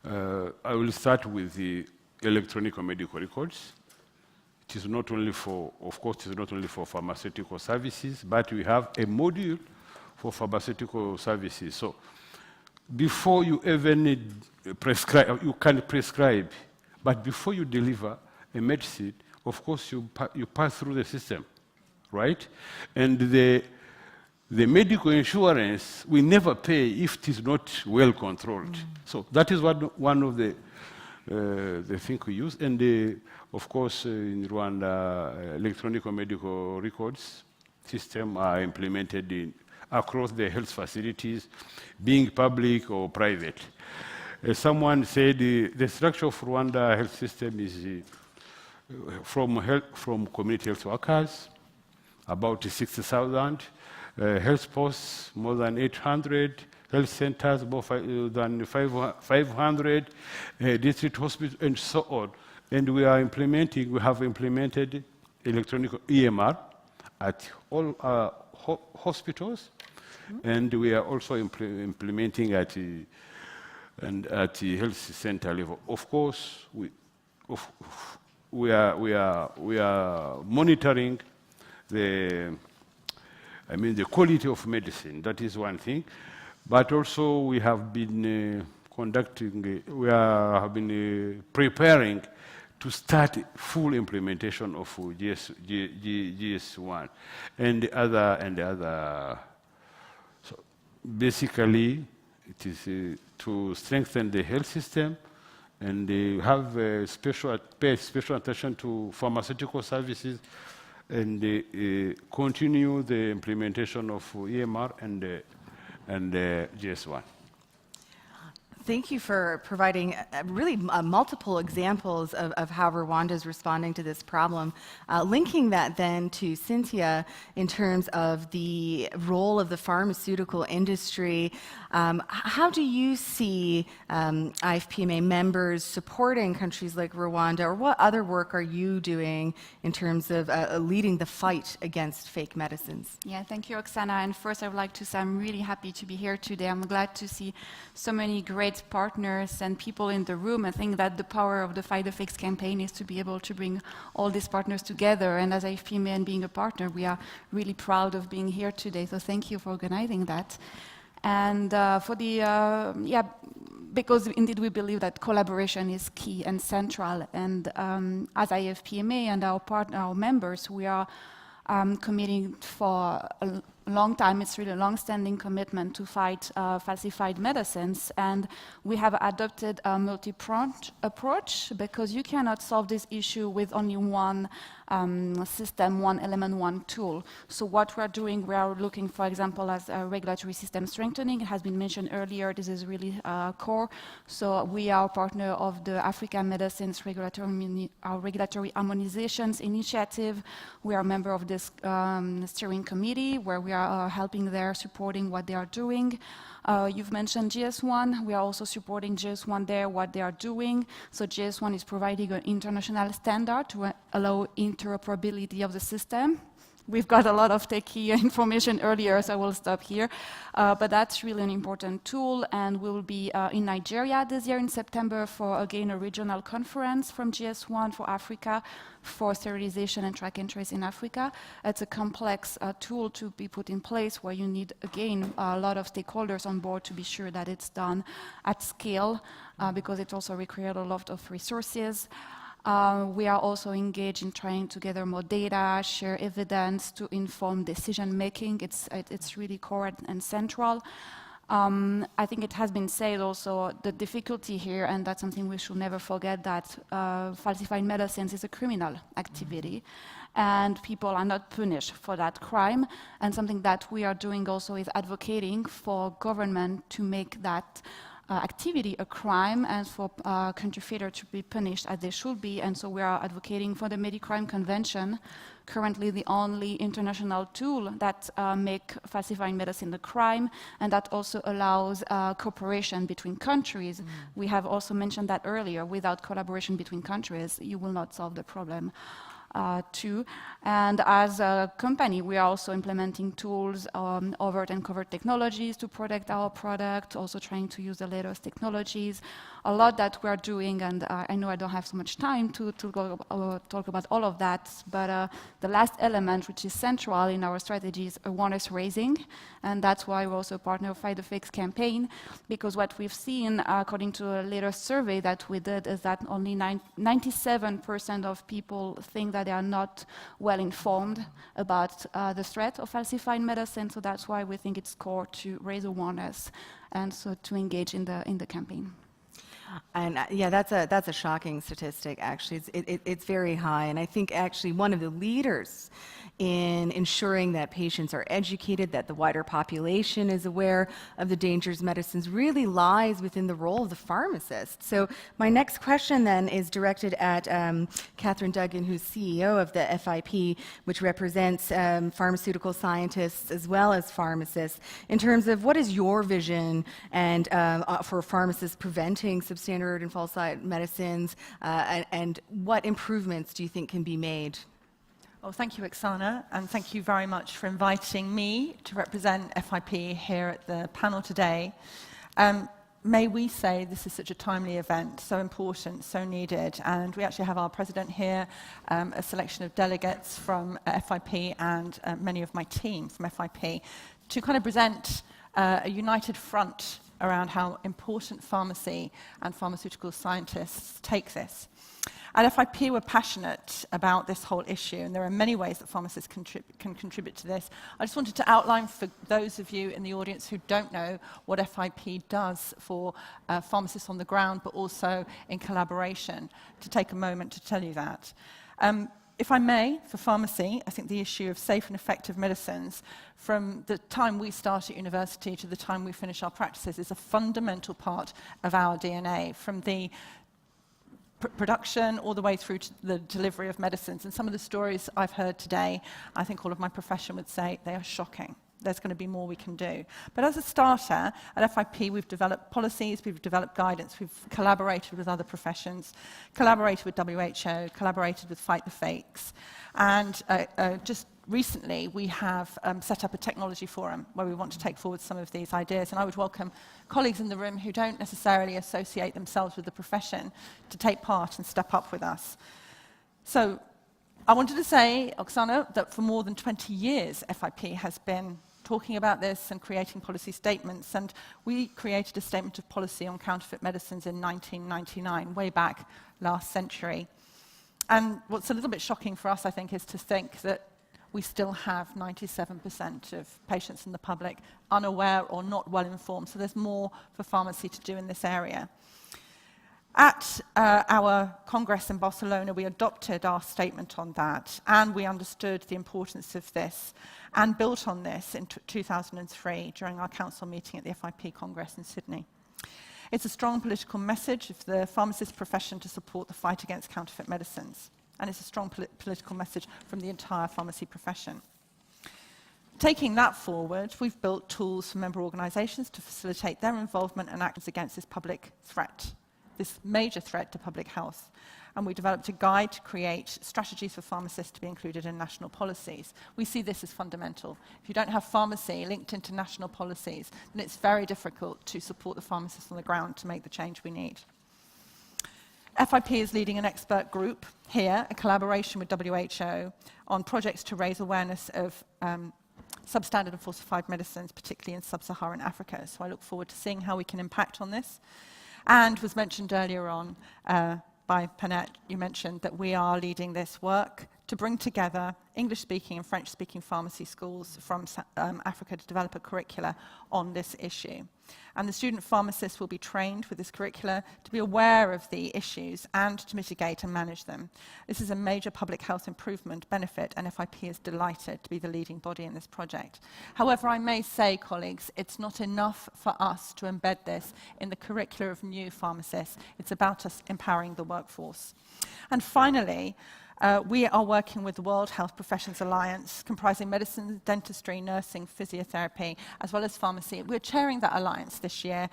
S10: I will start with the electronic medical records. It is not only for, of course, it is not only for pharmaceutical services, but we have a module for pharmaceutical services. So before you even prescribe, you can prescribe, but before you deliver a medicine, of course, you pass through the system, right? And the medical insurance will never pay if it is not well controlled. So that is one of the things we use. And of course, in Rwanda, electronic medical records system are implemented across the health facilities, being public or private. Someone said the structure of Rwanda health system is from community health workers, about 60,000, health posts, more than 800, health centers, more than 500, district hospitals, and so on. And we have implemented electronic EMR at all hospitals, and we are also implementing at the health center level. Of course, we are monitoring the quality of medicine. That is one thing, but also we have been preparing to start full implementation of GS1 and the other. So basically, it is to strengthen the health system and have pay special attention to pharmaceutical services and continue the implementation of EMR and GS1.
S1: Thank you for providing really multiple examples of how Rwanda is responding to this problem. Linking that then to Cynthia in terms of the role of the pharmaceutical industry, how do you see IFPMA members supporting countries like Rwanda, or what other work are you doing in terms of leading the fight against fake medicines?
S11: Yeah, thank you, Oksana. And first, I would like to say I'm really happy to be here today. I'm glad to see so many great partners and people in the room. I think that the power of the Fight the Fakes campaign is to be able to bring all these partners together. And as IFPMA and being a partner, we are really proud of being here today. So thank you for organizing that. And because indeed we believe that collaboration is key and central. And as IFPMA and our members, we are committing for a long time. It's really a long-standing commitment to fight falsified medicines, and we have adopted a multi-pronged approach because you cannot solve this issue with only one system, one element, one tool. So what we're doing, we are looking, for example, as a regulatory system strengthening. It has been mentioned earlier, this is really core. So we are partner of the African Medicines Regulatory Harmonizations Initiative. We are a member of this steering committee where we are helping there, supporting what they are doing. You've mentioned GS1. We are also supporting GS1 there, what they are doing. So GS1 is providing an international standard to allow interoperability of the system. we've got a lot of techie information earlier, so I will stop here. But that's really an important tool, and we'll be in Nigeria this year in September for, again, a regional conference from GS1 for Africa for sterilization and track and trace in Africa. It's a complex tool to be put in place where you need, again, a lot of stakeholders on board to be sure that it's done at scale, because it also requires a lot of resources. We are also engaged in trying to gather more data, share evidence to inform decision making. It's really core and central. I think it has been said also, the difficulty here, and that's something we should never forget, that falsified medicines is a criminal activity, and people are not punished for that crime. And something that we are doing also is advocating for government to make that activity a crime, and for counterfeiters to be punished as they should be. And so we are advocating for the Medicrime Convention, currently the only international tool that make falsifying medicine a crime, and that also allows cooperation between countries. We have also mentioned that earlier. Without collaboration between countries, you will not solve the problem. Too. And as a company, we are also implementing tools, overt and covert technologies to protect our product, also trying to use the latest technologies. A lot that we are doing, and I know I don't have so much time to talk about all of that, but the last element, which is central in our strategy, is awareness raising, and that's why we're also a partner of Fight the Fakes campaign, because what we've seen, according to a latest survey that we did, is that only 97% of people think that they are not well informed about the threat of falsified medicine. So that's why we think it's core to raise awareness and so to engage in the campaign.
S1: And yeah, that's a shocking statistic, actually. It's very high. And I think actually one of the leaders in ensuring that patients are educated, that the wider population is aware of the dangers of medicines, really lies within the role of the pharmacist. So my next question then is directed at Catherine Duggan, who's CEO of the FIP, which represents pharmaceutical scientists as well as pharmacists, in terms of what is your vision and for pharmacists preventing substandard and falsified medicines, and what improvements do you think can be made?
S12: Well, thank you, Oksana, and thank you very much for inviting me to represent FIP here at the panel today. May we say this is such a timely event, so important, so needed, and we actually have our president here, a selection of delegates from FIP and many of my team from FIP, to kind of present a united front around how important pharmacy and pharmaceutical scientists take this. At FIP, we're passionate about this whole issue, and there are many ways that pharmacists can contribute to this. I just wanted to outline for those of you in the audience who don't know what FIP does for pharmacists on the ground, but also in collaboration, to take a moment to tell you that. If I may, for pharmacy, I think the issue of safe and effective medicines, from the time we start at university to the time we finish our practices, is a fundamental part of our DNA, from the production all the way through to the delivery of medicines. And some of the stories I've heard today, I think all of my profession would say they are shocking. There's going to be more we can do. But as a starter, at FIP, we've developed policies, we've developed guidance, we've collaborated with other professions, collaborated with WHO, collaborated with Fight the Fakes. And just recently, we have set up a technology forum where we want to take forward some of these ideas. And I would welcome colleagues in the room who don't necessarily associate themselves with the profession to take part and step up with us. So I wanted to say, Oksana, that for more than 20 years, FIP has been talking about this and creating policy statements. And we created a statement of policy on counterfeit medicines in 1999, way back last century. And what's a little bit shocking for us, I think, is to think that we still have 97% of patients in the public unaware or not well informed. So there's more for pharmacy to do in this area. At our Congress in Barcelona, we adopted our statement on that, and we understood the importance of this and built on this in 2003 during our council meeting at the FIP Congress in Sydney. It's a strong political message of the pharmacist profession to support the fight against counterfeit medicines. And it's a strong political message from the entire pharmacy profession. Taking that forward, we've built tools for member organisations to facilitate their involvement and actions against this public threat, this major threat to public health. and we developed a guide to create strategies for pharmacists to be included in national policies. We see this as fundamental. If you don't have pharmacy linked into national policies, then it's very difficult to support the pharmacists on the ground to make the change we need. FIP is leading an expert group here, a collaboration with WHO, on projects to raise awareness of substandard and falsified medicines, particularly in sub-Saharan Africa. So I look forward to seeing how we can impact on this. And was mentioned earlier on by Panette, you mentioned that we are leading this work to bring together English-speaking and French-speaking pharmacy schools from Africa to develop a curricula on this issue. And the student pharmacists will be trained with this curricula to be aware of the issues and to mitigate and manage them. This is a major public health improvement benefit, and FIP is delighted to be the leading body in this project. However, I may say, colleagues, it's not enough for us to embed this in the curricula of new pharmacists. It's about us empowering the workforce. And finally, we are working with the World Health Professions Alliance, comprising medicine, dentistry, nursing, physiotherapy, as well as pharmacy. We're chairing that alliance this year.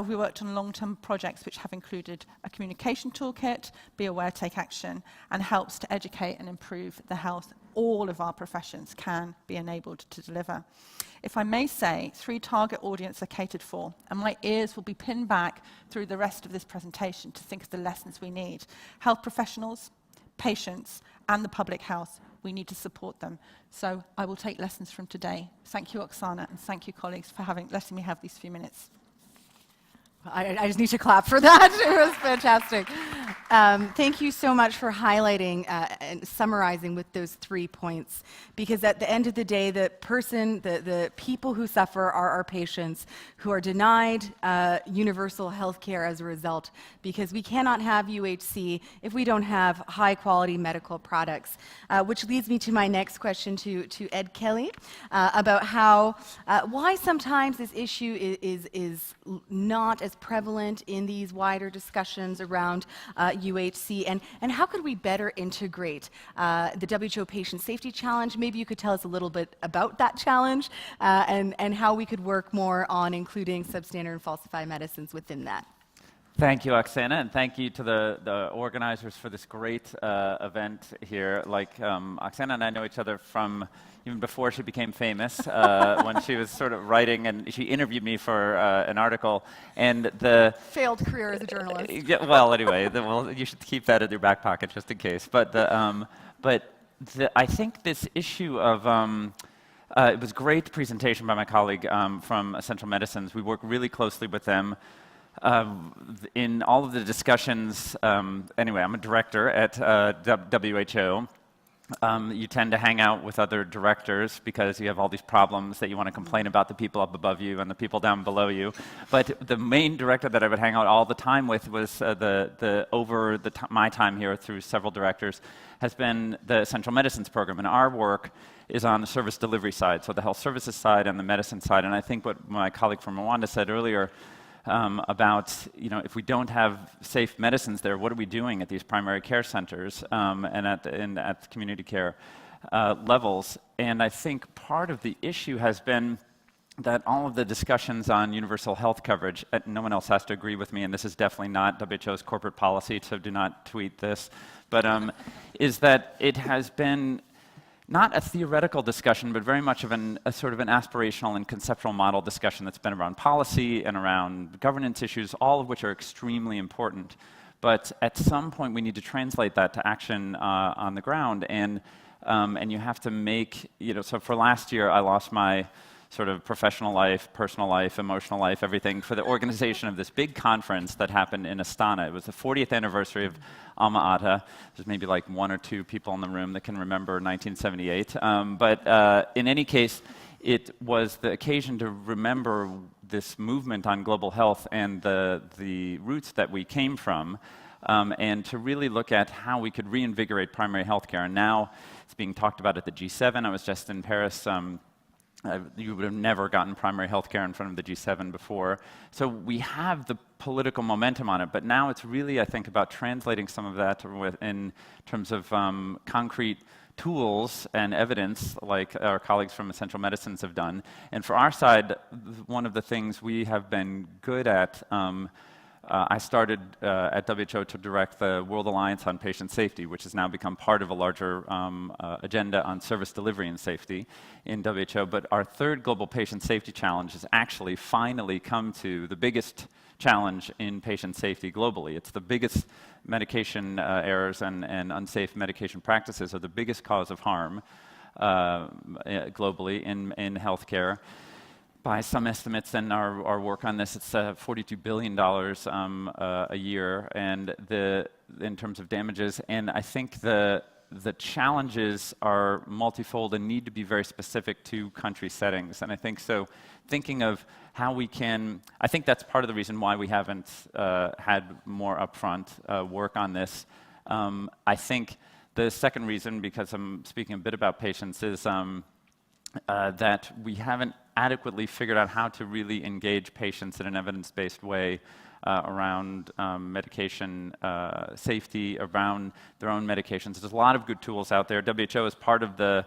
S12: We worked on long-term projects which have included a communication toolkit, Be Aware, Take Action, and helps to educate and improve the health all of our professions can be enabled to deliver. If I may say, 3 target audiences are catered for, and my ears will be pinned back through the rest of this presentation to think of the lessons we need. Health professionals, patients, and the public health. We need to support them. So I will take lessons from today. Thank you, Oksana, and thank you, colleagues, for letting me have these few minutes.
S1: I just need to clap for that. It was fantastic. Thank you so much for highlighting and summarizing with those 3 points, because at the end of the day, the people who suffer are our patients who are denied universal health care as a result, because we cannot have UHC if we don't have high-quality medical products, which leads me to my next question to Ed Kelly about why sometimes this issue is not as prevalent in these wider discussions around UHC, and how could we better integrate the WHO Patient Safety Challenge? Maybe you could tell us a little bit about that challenge and how we could work more on including substandard and falsified medicines within that.
S13: Thank you, Oksana, and thank you to the organizers for this great event here. Like Oksana and I know each other from even before she became famous, when she was sort of writing, and she interviewed me for an article. And the
S1: failed career as a journalist.
S13: Yeah, well, anyway, you should keep that in your back pocket just in case. But I think this issue of it was a great presentation by my colleague from Essential Medicines. We work really closely with them. In all of the discussions, anyway, I'm a director at WHO. You tend to hang out with other directors because you have all these problems that you want to complain about the people up above you and the people down below you. But the main director that I would hang out all the time with was my time here through several directors has been the Essential Medicines program. And our work is on the service delivery side, so the health services side and the medicine side. And I think what my colleague from Rwanda said earlier about, if we don't have safe medicines there, what are we doing at these primary care centers and at the community care levels? And I think part of the issue has been that all of the discussions on universal health coverage, no one else has to agree with me, and this is definitely not WHO's corporate policy, so do not tweet this, but is that it has been not a theoretical discussion, but very much of a sort of an aspirational and conceptual model discussion that's been around policy and around governance issues, all of which are extremely important. But at some point, we need to translate that to action on the ground, and you have to make, so for last year, I lost my sort of professional life, personal life, emotional life, everything for the organization of this big conference that happened in Astana. It was the 40th anniversary of Alma-Ata. There's maybe like 1 or 2 people in the room that can remember 1978. But in any case, it was the occasion to remember this movement on global health and the roots that we came from, and to really look at how we could reinvigorate primary health care. And now it's being talked about at the G7. I was just in Paris. You would have never gotten primary health care in front of the G7 before. So we have the political momentum on it, but now it's really, I think, about translating some of that in terms of concrete tools and evidence, like our colleagues from Essential Medicines have done. And for our side, one of the things we have been good at I started at WHO to direct the World Alliance on Patient Safety, which has now become part of a larger agenda on service delivery and safety in WHO. But our third global patient safety challenge has actually finally come to the biggest challenge in patient safety globally. It's the biggest medication errors and unsafe medication practices are the biggest cause of harm globally in healthcare. By some estimates, and our work on this, it's $42 billion a year, and in terms of damages. And I think the challenges are multifold and need to be very specific to country settings. And I think so. Thinking of how we can, I think that's part of the reason why we haven't had more upfront work on this. I think the second reason, because I'm speaking a bit about patients, is that we haven't adequately figured out how to really engage patients in an evidence-based way around medication safety, around their own medications. There's a lot of good tools out there. WHO is part of the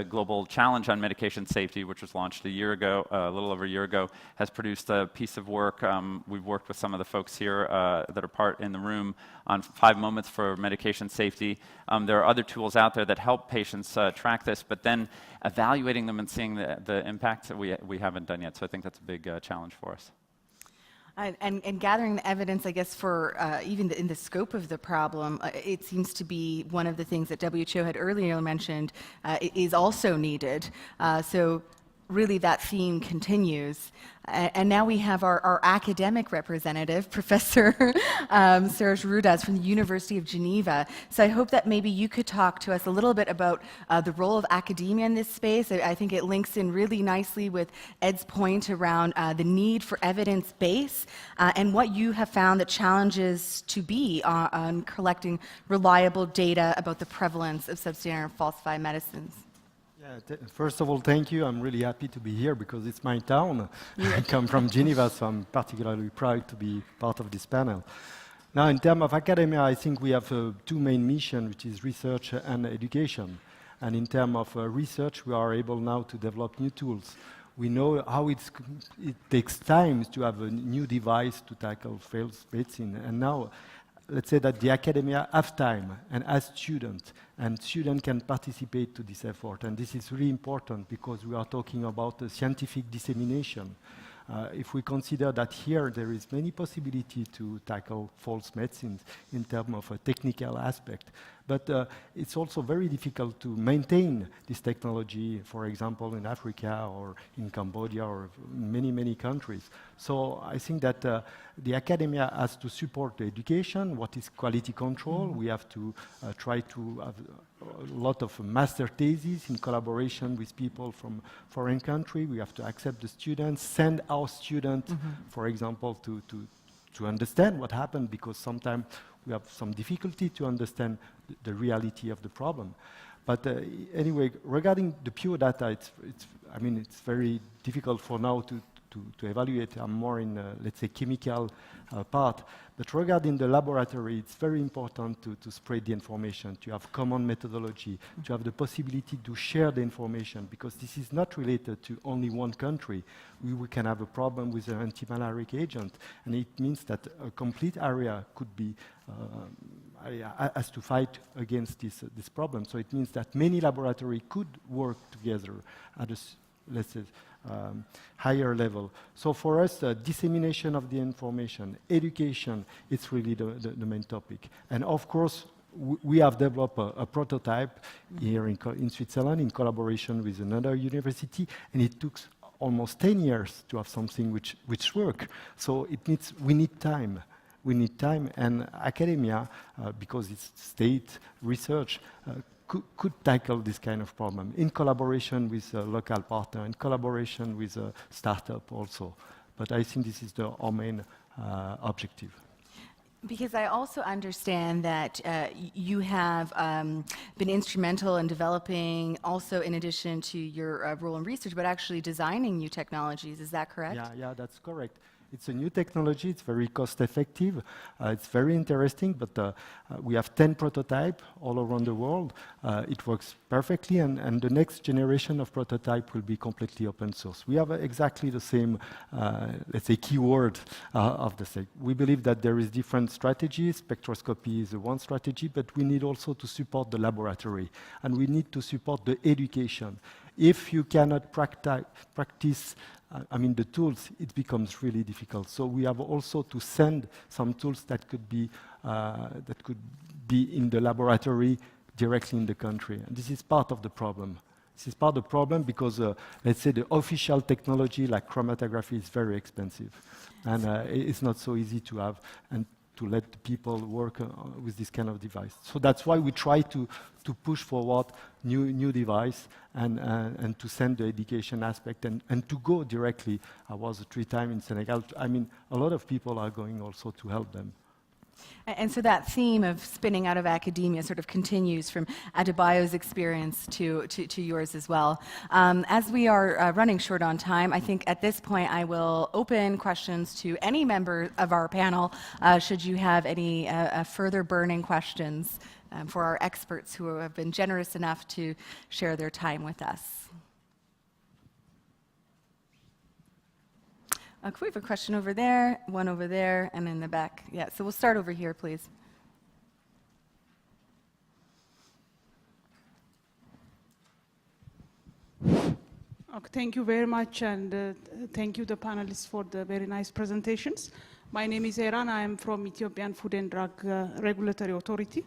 S13: Global Challenge on Medication Safety, which was launched a year ago, a little over a year ago, has produced a piece of work. We've worked with some of the folks here that are part in the room on 5 moments for medication safety. There are other tools out there that help patients track this, but then evaluating them and seeing the impact we haven't done yet. So I think that's a big challenge for us.
S1: And gathering the evidence, I guess, for even in the scope of the problem, it seems to be one of the things that WHO had earlier mentioned is also needed. So really that theme continues. And now we have our academic representative, Professor Serge Rudas from the University of Geneva. So I hope that maybe you could talk to us a little bit about the role of academia in this space. I think it links in really nicely with Ed's point around the need for evidence base and what you have found the challenges to be on collecting reliable data about the prevalence of substandard and falsified medicines.
S14: First of all, thank you. I'm really happy to be here because it's my town. I come from Geneva, so I'm particularly proud to be part of this panel. Now, in terms of academia, I think we have two main missions, which is research and education. And in terms of research, we are able now to develop new tools. We know how it takes time to have a new device to tackle false medicine. And now, let's say that the academia have time and as students, and students can participate to this effort. And this is really important because we are talking about scientific dissemination. If we consider that here there is many possibility to tackle false medicines in terms of a technical aspect, but it's also very difficult to maintain this technology, for example, in Africa or in Cambodia or many, many countries. So I think that the academia has to support the education, what is quality control. We have to try to have a lot of master theses in collaboration with people from foreign countries. We have to accept the students, send our students, for example, to understand what happened, because sometimes we have some difficulty to understand the reality of the problem. But anyway, regarding the pure data, I mean, it's very difficult for now to evaluate. I'm more in, let's say, chemical part. But regarding the laboratory, it's very important to spread the information, to have common methodology, to have the possibility to share the information, because this is not related to only one country. We can have a problem with an anti-malarial agent, and it means that a complete area could be has to fight against this problem. So it means that many laboratories could work together at a, let's say, higher level. So for us, dissemination of the information, education, it's really the main topic. And of course, we have developed a prototype here in Switzerland in collaboration with another university, and it took almost 10 years to have something which works. So it means we need time. We need time, and academia, because it's state research, could tackle this kind of problem in collaboration with a local partner, in collaboration with a startup also. But I think this is our main objective.
S1: Because I also understand that you have been instrumental in developing, also in addition to your role in research, but actually designing new technologies. Is that correct?
S14: Yeah, that's correct. It's a new technology. It's very cost-effective. It's very interesting, but we have 10 prototypes all around the world. It works perfectly, and the next generation of prototype will be completely open source. We have exactly the same, let's say, keyword of the SEC. We believe that there is different strategies. Spectroscopy is one strategy, but we need also to support the laboratory, and we need to support the education. If you cannot practice the tools, it becomes really difficult. So we have also to send some tools that could be in the laboratory directly in the country. And this is part of the problem. This is part of the problem because, let's say, the official technology like chromatography is very expensive. And it's not so easy to have and to let the people work with this kind of device. So that's why we try to push forward new device and to send the education aspect and to go directly. I was 3 times in Senegal. I mean, a lot of people are going also to help them.
S1: And so that theme of spinning out of academia sort of continues from Adebayo's experience to yours as well. As we are running short on time, I think at this point I will open questions to any member of our panel, should you have any further burning questions for our experts who have been generous enough to share their time with us. Can we have a question over there, one over there, and in the back? Yeah, so we'll start over here, please.
S15: Okay, thank you very much, and thank you, the panelists, for the very nice presentations. My name is Eran. I am from Ethiopian Food and Drug Regulatory Authority.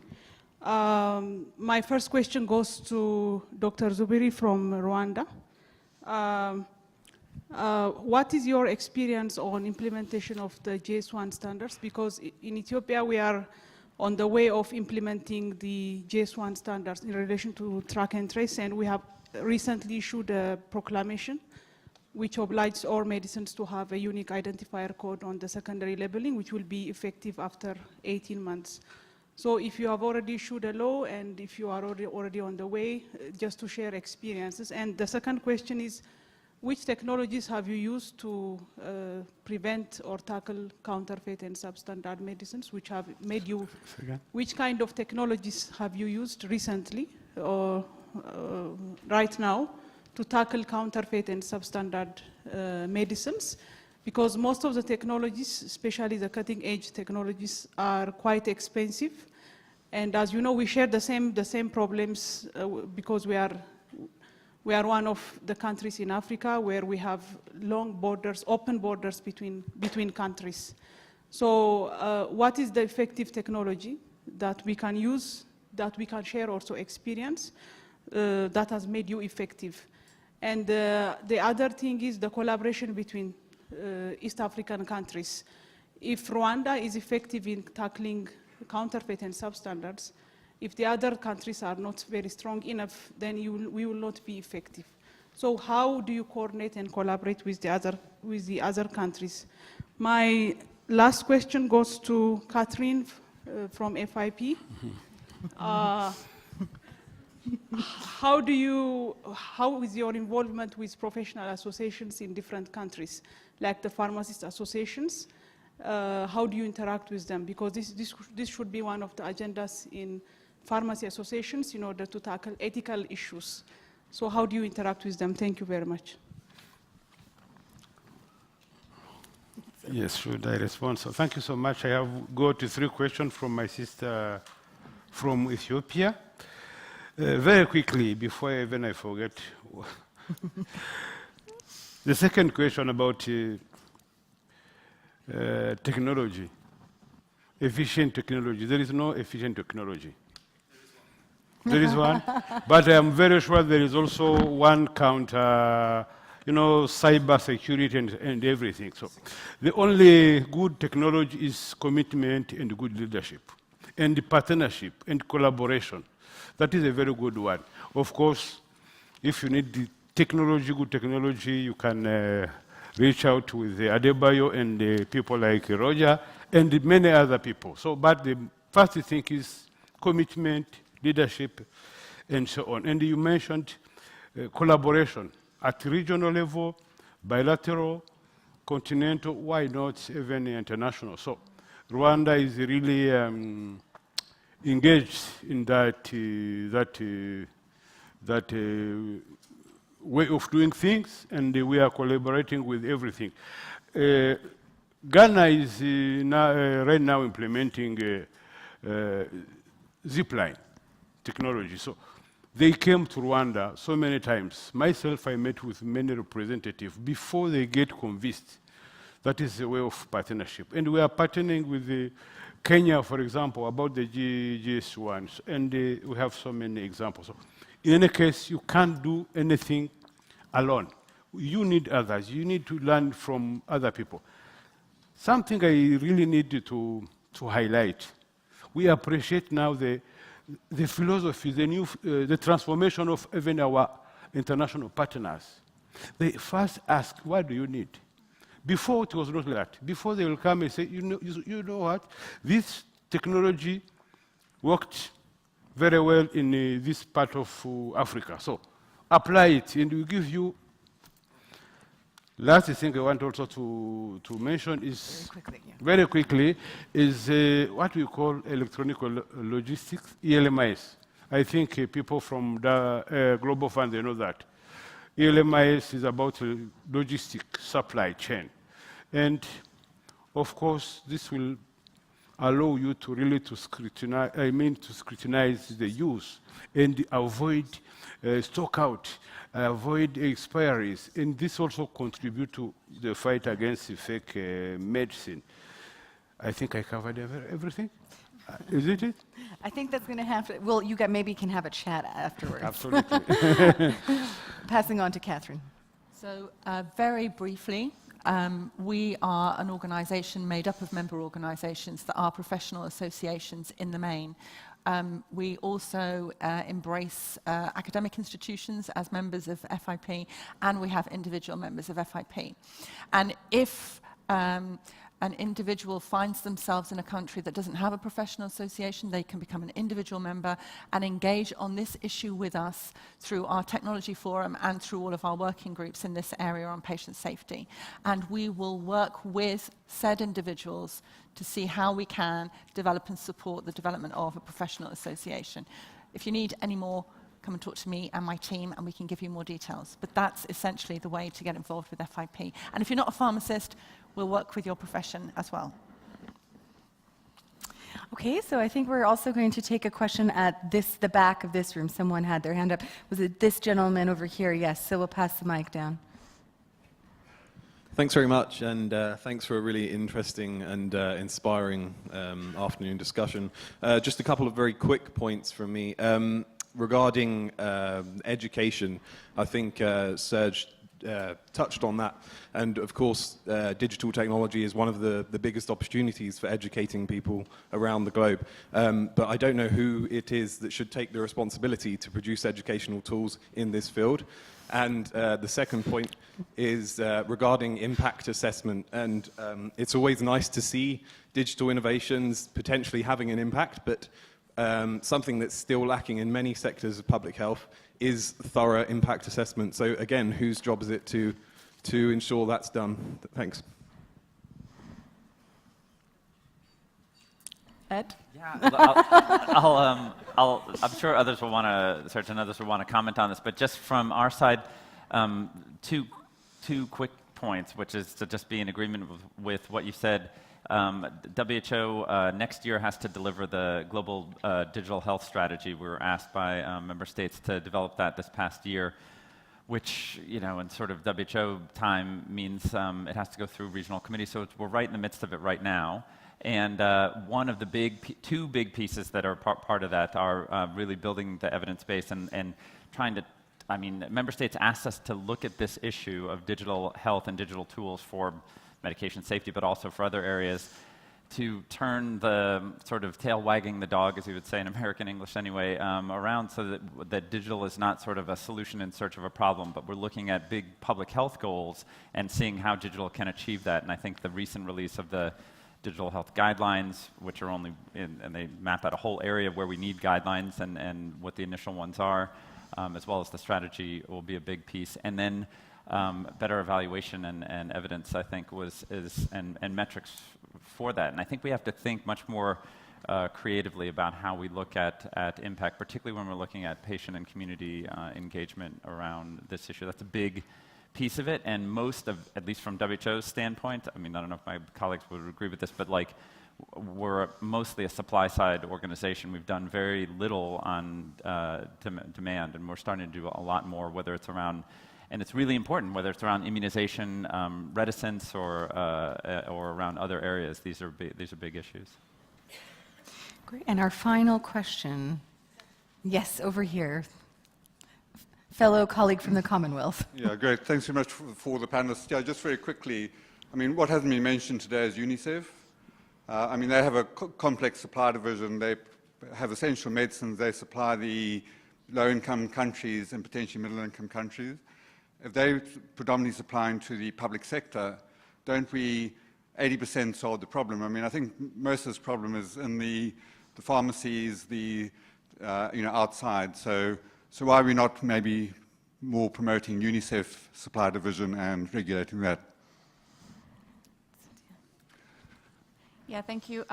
S15: My first question goes to Dr. Zubiri from Rwanda. What is your experience on implementation of the JS1 standards? Because in Ethiopia, we are on the way of implementing the JS1 standards in relation to track and trace, and we have recently issued a proclamation which obliges all medicines to have a unique identifier code on the secondary labeling, which will be effective after 18 months. So if you have already issued a law and if you are already on the way, just to share experiences. And the second question is, which technologies have you used to prevent or tackle counterfeit and substandard medicines, which have made you, which kind of technologies have you used recently or right now to tackle counterfeit and substandard medicines? Because most of the technologies, especially the cutting edge technologies, are quite expensive. And as you know, we share the same problems because we are one of the countries in Africa where we have long borders, open borders between countries. So what is the effective technology that we can use, that we can share also experience, that has made you effective? And the other thing is the collaboration between East African countries. If Rwanda is effective in tackling counterfeit and substandards, if the other countries are not very strong enough, then we will not be effective. So how do you coordinate and collaborate with the other countries? My last question goes to Catherine from FIP. How is your involvement with professional associations in different countries, like the pharmacist associations? How do you interact with them? Because this should be one of the agendas in pharmacy associations in order to tackle ethical issues. So how do you interact with them? Thank you very much.
S10: Yes, should I respond? So thank you so much. I have got 3 questions from my sister from Ethiopia. Very quickly, before even I forget. The second question about technology, efficient technology. There is no efficient technology. There is one, but I am very sure there is also one counter, cyber security and everything. So the only good technology is commitment and good leadership, and the partnership and collaboration. That is a very good one. Of course, if you need the technology, good technology, you can reach out with the Adebayo and the people like Roger and many other people. So, but the first thing is commitment, leadership, and so on. And you mentioned collaboration at regional level, bilateral, continental, why not even international? So Rwanda is really engaged in that way of doing things, and we are collaborating with everything. Ghana is right now implementing zipline technology. So they came to Rwanda so many times. Myself, I met with many representatives before they get convinced. That is a way of partnership. And we are partnering with Kenya, for example, about the GS1s, and we have so many examples. So in any case, you can't do anything alone. You need others. You need to learn from other people. Something I really need to highlight. We appreciate now the philosophy, the transformation of even our international partners. They first ask, what do you need? Before, it was not like that. Before, they will come and say, you know what? This technology worked very well in this part of Africa. So apply it, and we give you. Last thing I want also to mention is, very quickly, is what we call electronic logistics, ELMIS. I think people from the Global Fund, they know that. ELMIS is about logistic supply chain. And of course, this will allow you to really scrutinize the use and avoid stock out, avoid expiries. And this also contributes to the fight against fake medicine. I think I covered everything. Is it?
S1: I think that's going to have to, well, you guys maybe can have a chat afterwards.
S10: Absolutely.
S1: Passing on to Catherine.
S12: So very briefly, we are an organisation made up of member organisations that are professional associations in the main. We also embrace academic institutions as members of FIP, and we have individual members of FIP. And if an individual finds themselves in a country that doesn't have a professional association, they can become an individual member and engage on this issue with us through our technology forum and through all of our working groups in this area on patient safety. And we will work with said individuals to see how we can develop and support the development of a professional association. If you need any more, come and talk to me and my team, and we can give you more details. But that's essentially the way to get involved with FIP. And if you're not a pharmacist, we'll work with your profession as well.
S1: Okay, so I think we're also going to take a question at the back of this room. Someone had their hand up. Was it this gentleman over here? Yes, so we'll pass the mic down.
S16: Thanks very much, and thanks for a really interesting and inspiring afternoon discussion. Just a couple of very quick points from me. Regarding education, I think Serge touched on that, and of course digital technology is one of the biggest opportunities for educating people around the globe, but I don't know who it is that should take the responsibility to produce educational tools in this field. And the second point is regarding impact assessment, and it's always nice to see digital innovations potentially having an impact, but something that's still lacking in many sectors of public health is thorough impact assessment. So again, whose job is it to ensure that's done? Thanks.
S1: Ed?
S13: Yeah, I'm sure others will want to, Serge and others will want to comment on this, but just from our side, two quick points, which is to just be in agreement with what you said. WHO next year has to deliver the global digital health strategy. We were asked by member states to develop that this past year, which, you know, in sort of WHO time means it has to go through regional committees. So we're right in the midst of it right now. And one of the two big pieces that are part of that are really building the evidence base and trying to, I mean, member states asked us to look at this issue of digital health and digital tools for medication safety, but also for other areas, to turn the sort of tail wagging the dog, as we would say in American English anyway, around, so that digital is not sort of a solution in search of a problem, but we're looking at big public health goals and seeing how digital can achieve that. And I think the recent release of the digital health guidelines, which are only and they map out a whole area where we need guidelines and what the initial ones are, as well as the strategy, will be a big piece. And then better evaluation and evidence, I think, and metrics for that. And I think we have to think much more creatively about how we look at impact, particularly when we're looking at patient and community engagement around this issue. That's a big piece of it, and most of, at least from WHO's standpoint, I mean, I don't know if my colleagues would agree with this, but like, we're mostly a supply-side organization. We've done very little on demand, and we're starting to do a lot more, whether it's around, and it's really important, whether it's around immunization reticence or around other areas. These are big issues.
S1: Great. And our final question, yes, over here. Fellow colleague from the Commonwealth.
S17: Yeah, great. Thanks very much for the panelists. Yeah, just very quickly, I mean, what hasn't been mentioned today is UNICEF. I mean, they have a complex supply division. They have essential medicines. They supply the low-income countries and potentially middle-income countries. If they're predominantly supplying to the public sector, don't we 80% solve the problem? I mean, I think most of this problem is in the pharmacies, outside. So why are we not maybe more promoting UNICEF supply division and regulating that?
S11: Yeah, thank you.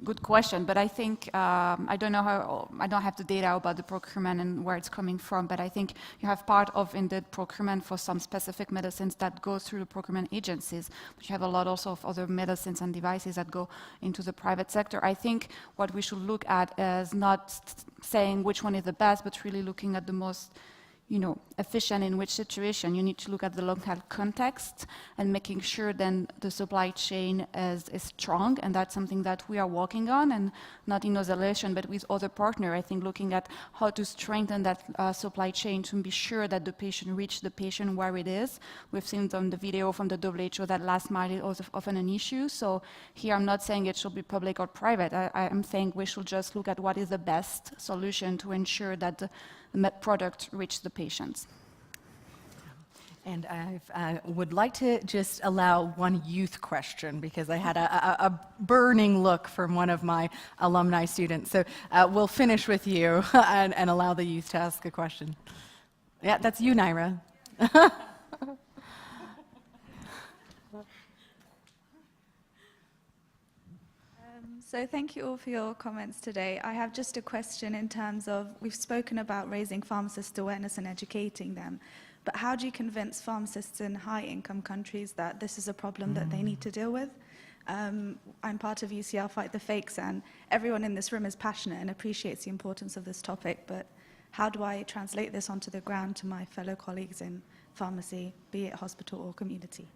S11: Good question, but I think I don't have the data about the procurement and where it's coming from, but I think you have part of indeed procurement for some specific medicines that goes through the procurement agencies, but you have a lot also of other medicines and devices that go into the private sector. I think what we should look at is not saying which one is the best, but really looking at the most efficient in which situation. You need to look at the local context and making sure then the supply chain is strong, and that's something that we are working on, and not in isolation, but with other partners. I think looking at how to strengthen that supply chain to be sure that the patient reach the patient where it is. We've seen from the video from the WHO that last mile is often an issue. So here I'm not saying it should be public or private. I'm saying we should just look at what is the best solution to ensure that the product reach the patients.
S1: And I would like to just allow one youth question, because I had a burning look from one of my alumni students. So we'll finish with you and allow the youth to ask a question. Yeah, that's you, Naira.
S18: So thank you all for your comments today. I have just a question in terms of, we've spoken about raising pharmacist awareness and educating them, but how do you convince pharmacists in high-income countries that this is a problem that they need to deal with? I'm part of UCL Fight the Fakes, and everyone in this room is passionate and appreciates the importance of this topic, but how do I translate this onto the ground to my fellow colleagues in pharmacy, be it hospital or community?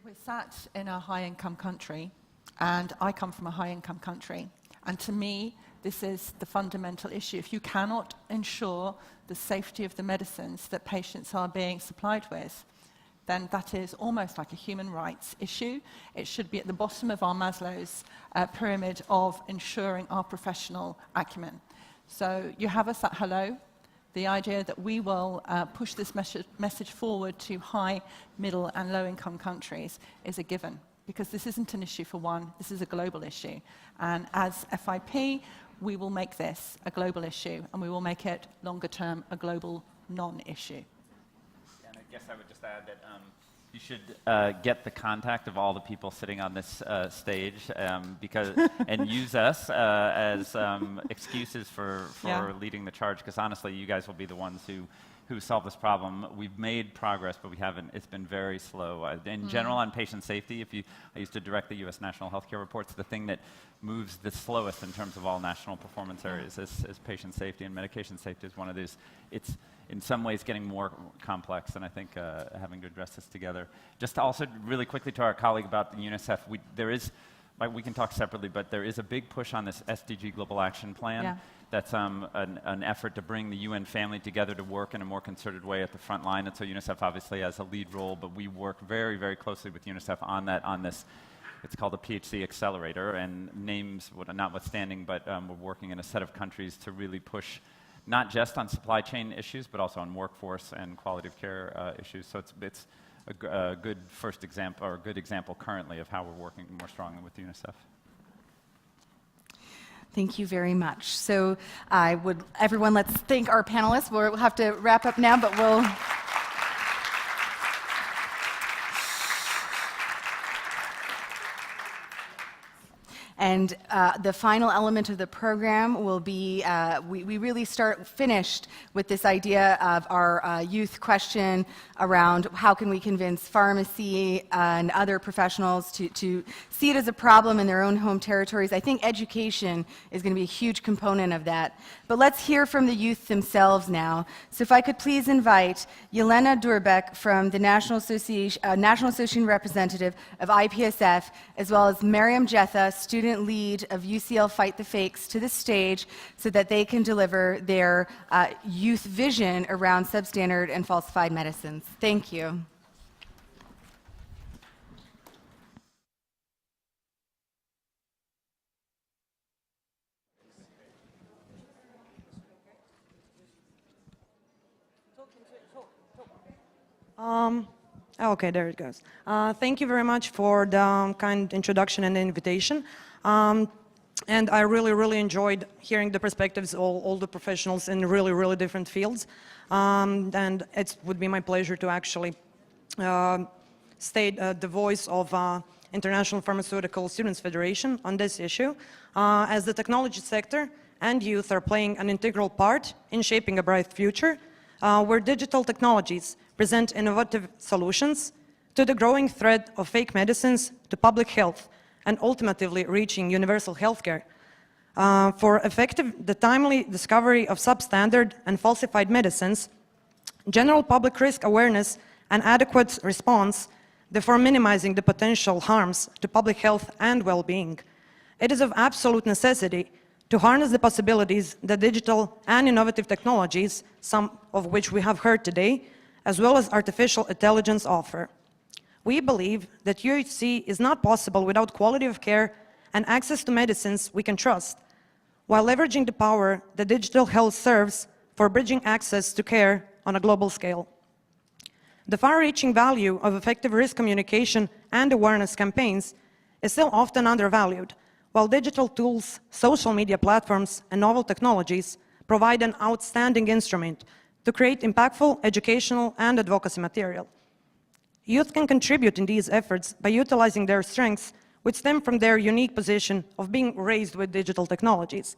S12: We're sat in a high-income country, and I come from a high-income country. And to me, this is the fundamental issue. If you cannot ensure the safety of the medicines that patients are being supplied with, then that is almost like a human rights issue. It should be at the bottom of our Maslow's pyramid of ensuring our professional acumen. So you have us at Hello. The idea that we will push this message forward to high, middle, and low-income countries is a given, because this isn't an issue for one, this is a global issue. And as FIP, we will make this a global issue, and we will make it, longer term, a global non-issue.
S13: Yeah, and I guess I would just add that you should get the contact of all the people sitting on this stage, and use us as excuses for leading the charge, because honestly, you guys will be the ones who solve this problem. We've made progress, but we haven't. It's been very slow. In general, on patient safety, I used to direct the U.S. National Healthcare Reports, the thing that moves the slowest in terms of all national performance areas is patient safety, and medication safety is one of these. It's in some ways getting more complex, and I think having to address this together. Just also really quickly to our colleague about the UNICEF, we can talk separately, but there is a big push on this SDG Global Action Plan.
S12: Yeah.
S13: That's an effort to bring the UN family together to work in a more concerted way at the front line, and so UNICEF obviously has a lead role, but we work very, very closely with UNICEF on this. It's called the PHC Accelerator, and names notwithstanding, but we're working in a set of countries to really push not just on supply chain issues, but also on workforce and quality of care issues. So it's a good first example, or a good example currently of how we're working more strongly with UNICEF.
S1: Thank you very much. So everyone, let's thank our panelists. We'll have to wrap up now, but we'll... And the final element of the program will be, we really finished with this idea of our youth question around how can we convince pharmacy and other professionals to see it as a problem in their own home territories. I think education is going to be a huge component of that. But let's hear from the youth themselves now. So if I could please invite Yelena Durbeck from the National Association Representative of IPSF, as well as Mariam Jetha, student lead of UCL Fight the Fakes, to the stage so that they can deliver their youth vision around substandard and falsified medicines. Thank you.
S19: Okay, there it goes. Thank you very much for the kind introduction and invitation. And I really enjoyed hearing the perspectives of all the professionals in really different fields. And it would be my pleasure to actually state the voice of International Pharmaceutical Students Federation on this issue, as the technology sector and youth are playing an integral part in shaping a bright future, where digital technologies present innovative solutions to the growing threat of fake medicines to public health and ultimately reaching universal healthcare. For the timely discovery of substandard and falsified medicines, general public risk awareness and adequate response, therefore minimizing the potential harms to public health and well-being. It is of absolute necessity to harness the possibilities that digital and innovative technologies, some of which we have heard today, as well as artificial intelligence offer. We believe that UHC is not possible without quality of care and access to medicines we can trust, while leveraging the power that digital health serves for bridging access to care on a global scale. The far-reaching value of effective risk communication and awareness campaigns is still often undervalued, while digital tools, social media platforms, and novel technologies provide an outstanding instrument to create impactful educational and advocacy material. Youth can contribute in these efforts by utilizing their strengths, which stem from their unique position of being raised with digital technologies.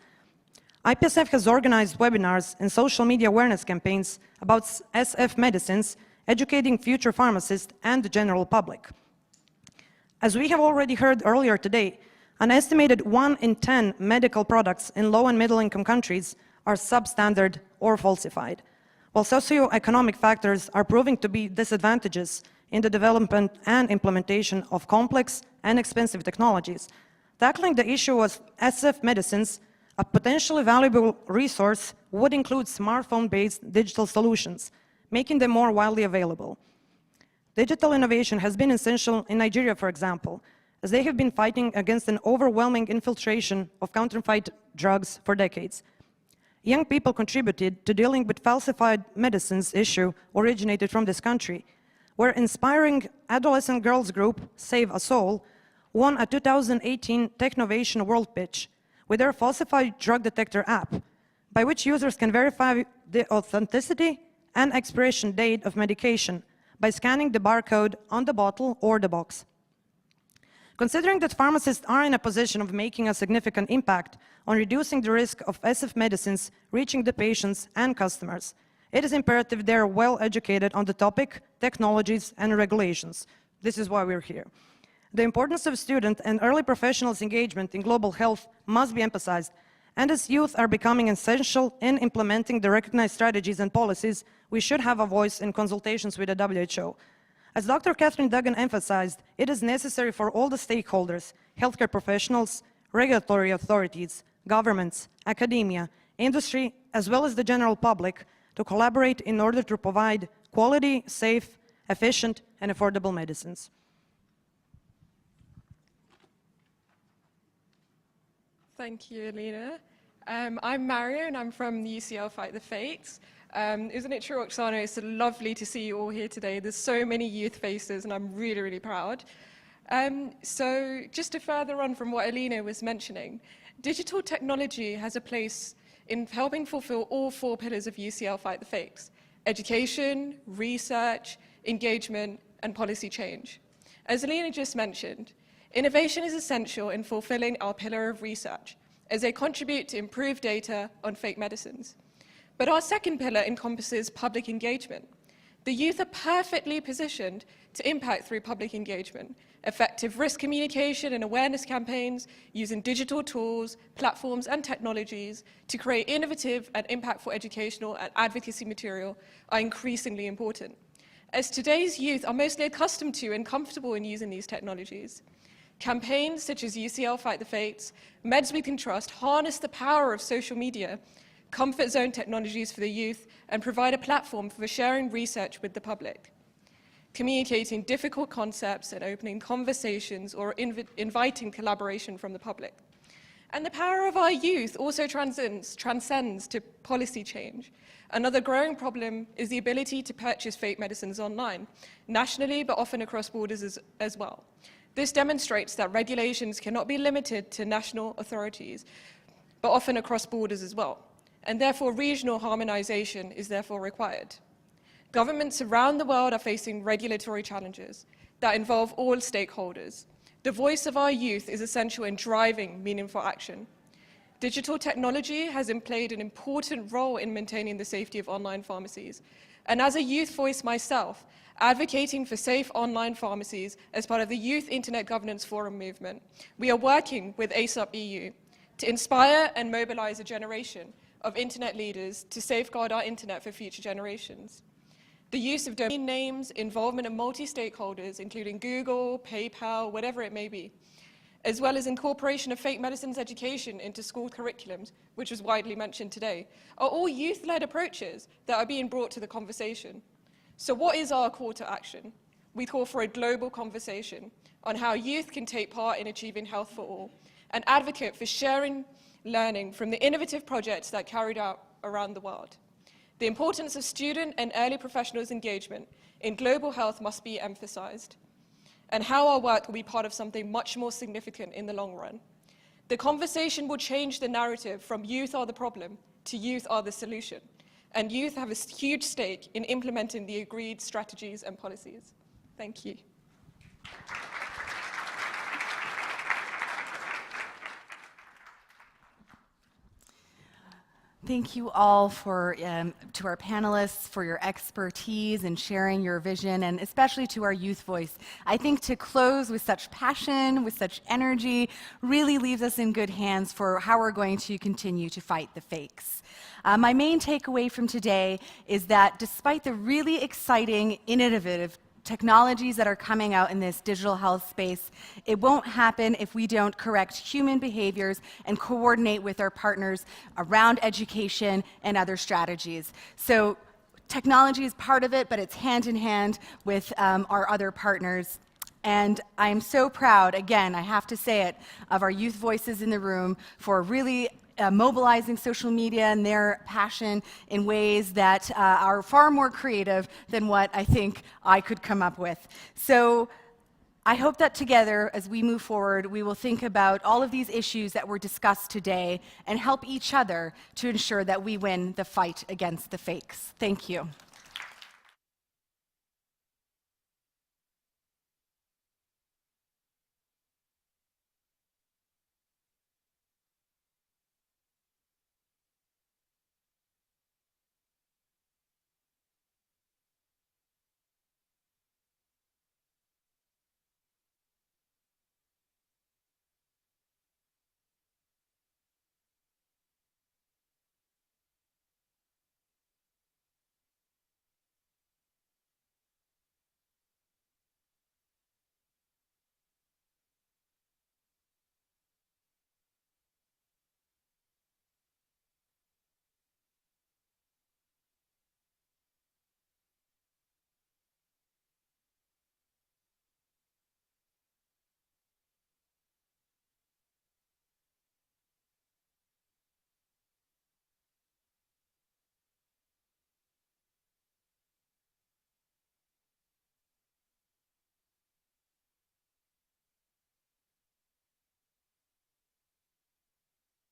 S19: IPSF has organized webinars and social media awareness campaigns about SF medicines, educating future pharmacists and the general public. As we have already heard earlier today, an estimated 1 in 10 medical products in low and middle income countries are substandard or falsified, while socioeconomic factors are proving to be disadvantages in the development and implementation of complex and expensive technologies. Tackling the issue of SF medicines, a potentially valuable resource would include smartphone-based digital solutions, making them more widely available. Digital innovation has been essential in Nigeria, for example, as they have been fighting against an overwhelming infiltration of counterfeit drugs for decades. Young people contributed to dealing with falsified medicines issue originated from this country, where inspiring adolescent girls group Save a Soul won a 2018 Technovation World Pitch with their falsified drug detector app, by which users can verify the authenticity and expiration date of medication by scanning the barcode on the bottle or the box. Considering that pharmacists are in a position of making a significant impact on reducing the risk of SF medicines reaching the patients and customers, it is imperative they are well educated on the topic, technologies, and regulations. This is why we're here. The importance of student and early professionals' engagement in global health must be emphasized, and as youth are becoming essential in implementing the recognized strategies and policies, we should have a voice in consultations with the WHO. As Dr. Catherine Duggan emphasized, it is necessary for all the stakeholders, healthcare professionals, regulatory authorities, governments, academia, industry, as well as the general public, to collaborate in order to provide quality, safe, efficient, and affordable medicines.
S20: Thank you, Alina. I'm Mario, and I'm from the UCL Fight the Fakes. Isn't it true, Oksana? It's lovely to see you all here today. There's so many youth faces, and I'm really proud. So just to further on from what Alina was mentioning, digital technology has a place in helping fulfill all 4 pillars of UCL Fight the Fakes: education, research, engagement, and policy change. As Alina just mentioned, innovation is essential in fulfilling our pillar of research, as they contribute to improved data on fake medicines. But our second pillar encompasses public engagement. The youth are perfectly positioned to impact through public engagement, effective risk communication and awareness campaigns using digital tools, platforms, and technologies to create innovative and impactful educational and advocacy material are increasingly important, as today's youth are mostly accustomed to and comfortable in using these technologies. Campaigns such as UCL Fight the Fakes, Meds We Can Trust harness the power of social media, comfort zone technologies for the youth, and provide a platform for sharing research with the public, communicating difficult concepts and opening conversations or inviting collaboration from the public. And the power of our youth also transcends to policy change. Another growing problem is the ability to purchase fake medicines online, nationally but often across borders as well. This demonstrates that regulations cannot be limited to national authorities, but often across borders as well, and therefore regional harmonization is therefore required. Governments around the world are facing regulatory challenges that involve all stakeholders. The voice of our youth is essential in driving meaningful action. Digital technology has played an important role in maintaining the safety of online pharmacies. And as a youth voice myself, advocating for safe online pharmacies as part of the Youth Internet Governance Forum movement, we are working with ASAP EU to inspire and mobilize a generation of internet leaders to safeguard our internet for future generations. The use of domain names, involvement of multi-stakeholders, including Google, PayPal, whatever it may be, as well as incorporation of fake medicines education into school curriculums, which was widely mentioned today, are all youth-led approaches that are being brought to the conversation. So what is our call to action? We call for a global conversation on how youth can take part in achieving health for all, and advocate for sharing learning from the innovative projects that are carried out around the world. The importance of student and early professionals' engagement in global health must be emphasized, and how our work will be part of something much more significant in the long run. The conversation will change the narrative from youth are the problem to youth are the solution, and youth have a huge stake in implementing the agreed strategies and policies. Thank you.
S1: Thank you all for, to our panelists for your expertise and sharing your vision, and especially to our youth voice. I think to close with such passion, with such energy, really leaves us in good hands for how we're going to continue to fight the fakes. My main takeaway from today is that despite the really exciting, innovative technologies that are coming out in this digital health space, it won't happen if we don't correct human behaviors and coordinate with our partners around education and other strategies. So technology is part of it, but it's hand in hand with our other partners. And I'm so proud, again, I have to say it, of our youth voices in the room for really mobilizing social media and their passion in ways that are far more creative than what I think I could come up with. So I hope that together, as we move forward, we will think about all of these issues that were discussed today and help each other to ensure that we win the fight against the fakes. Thank you.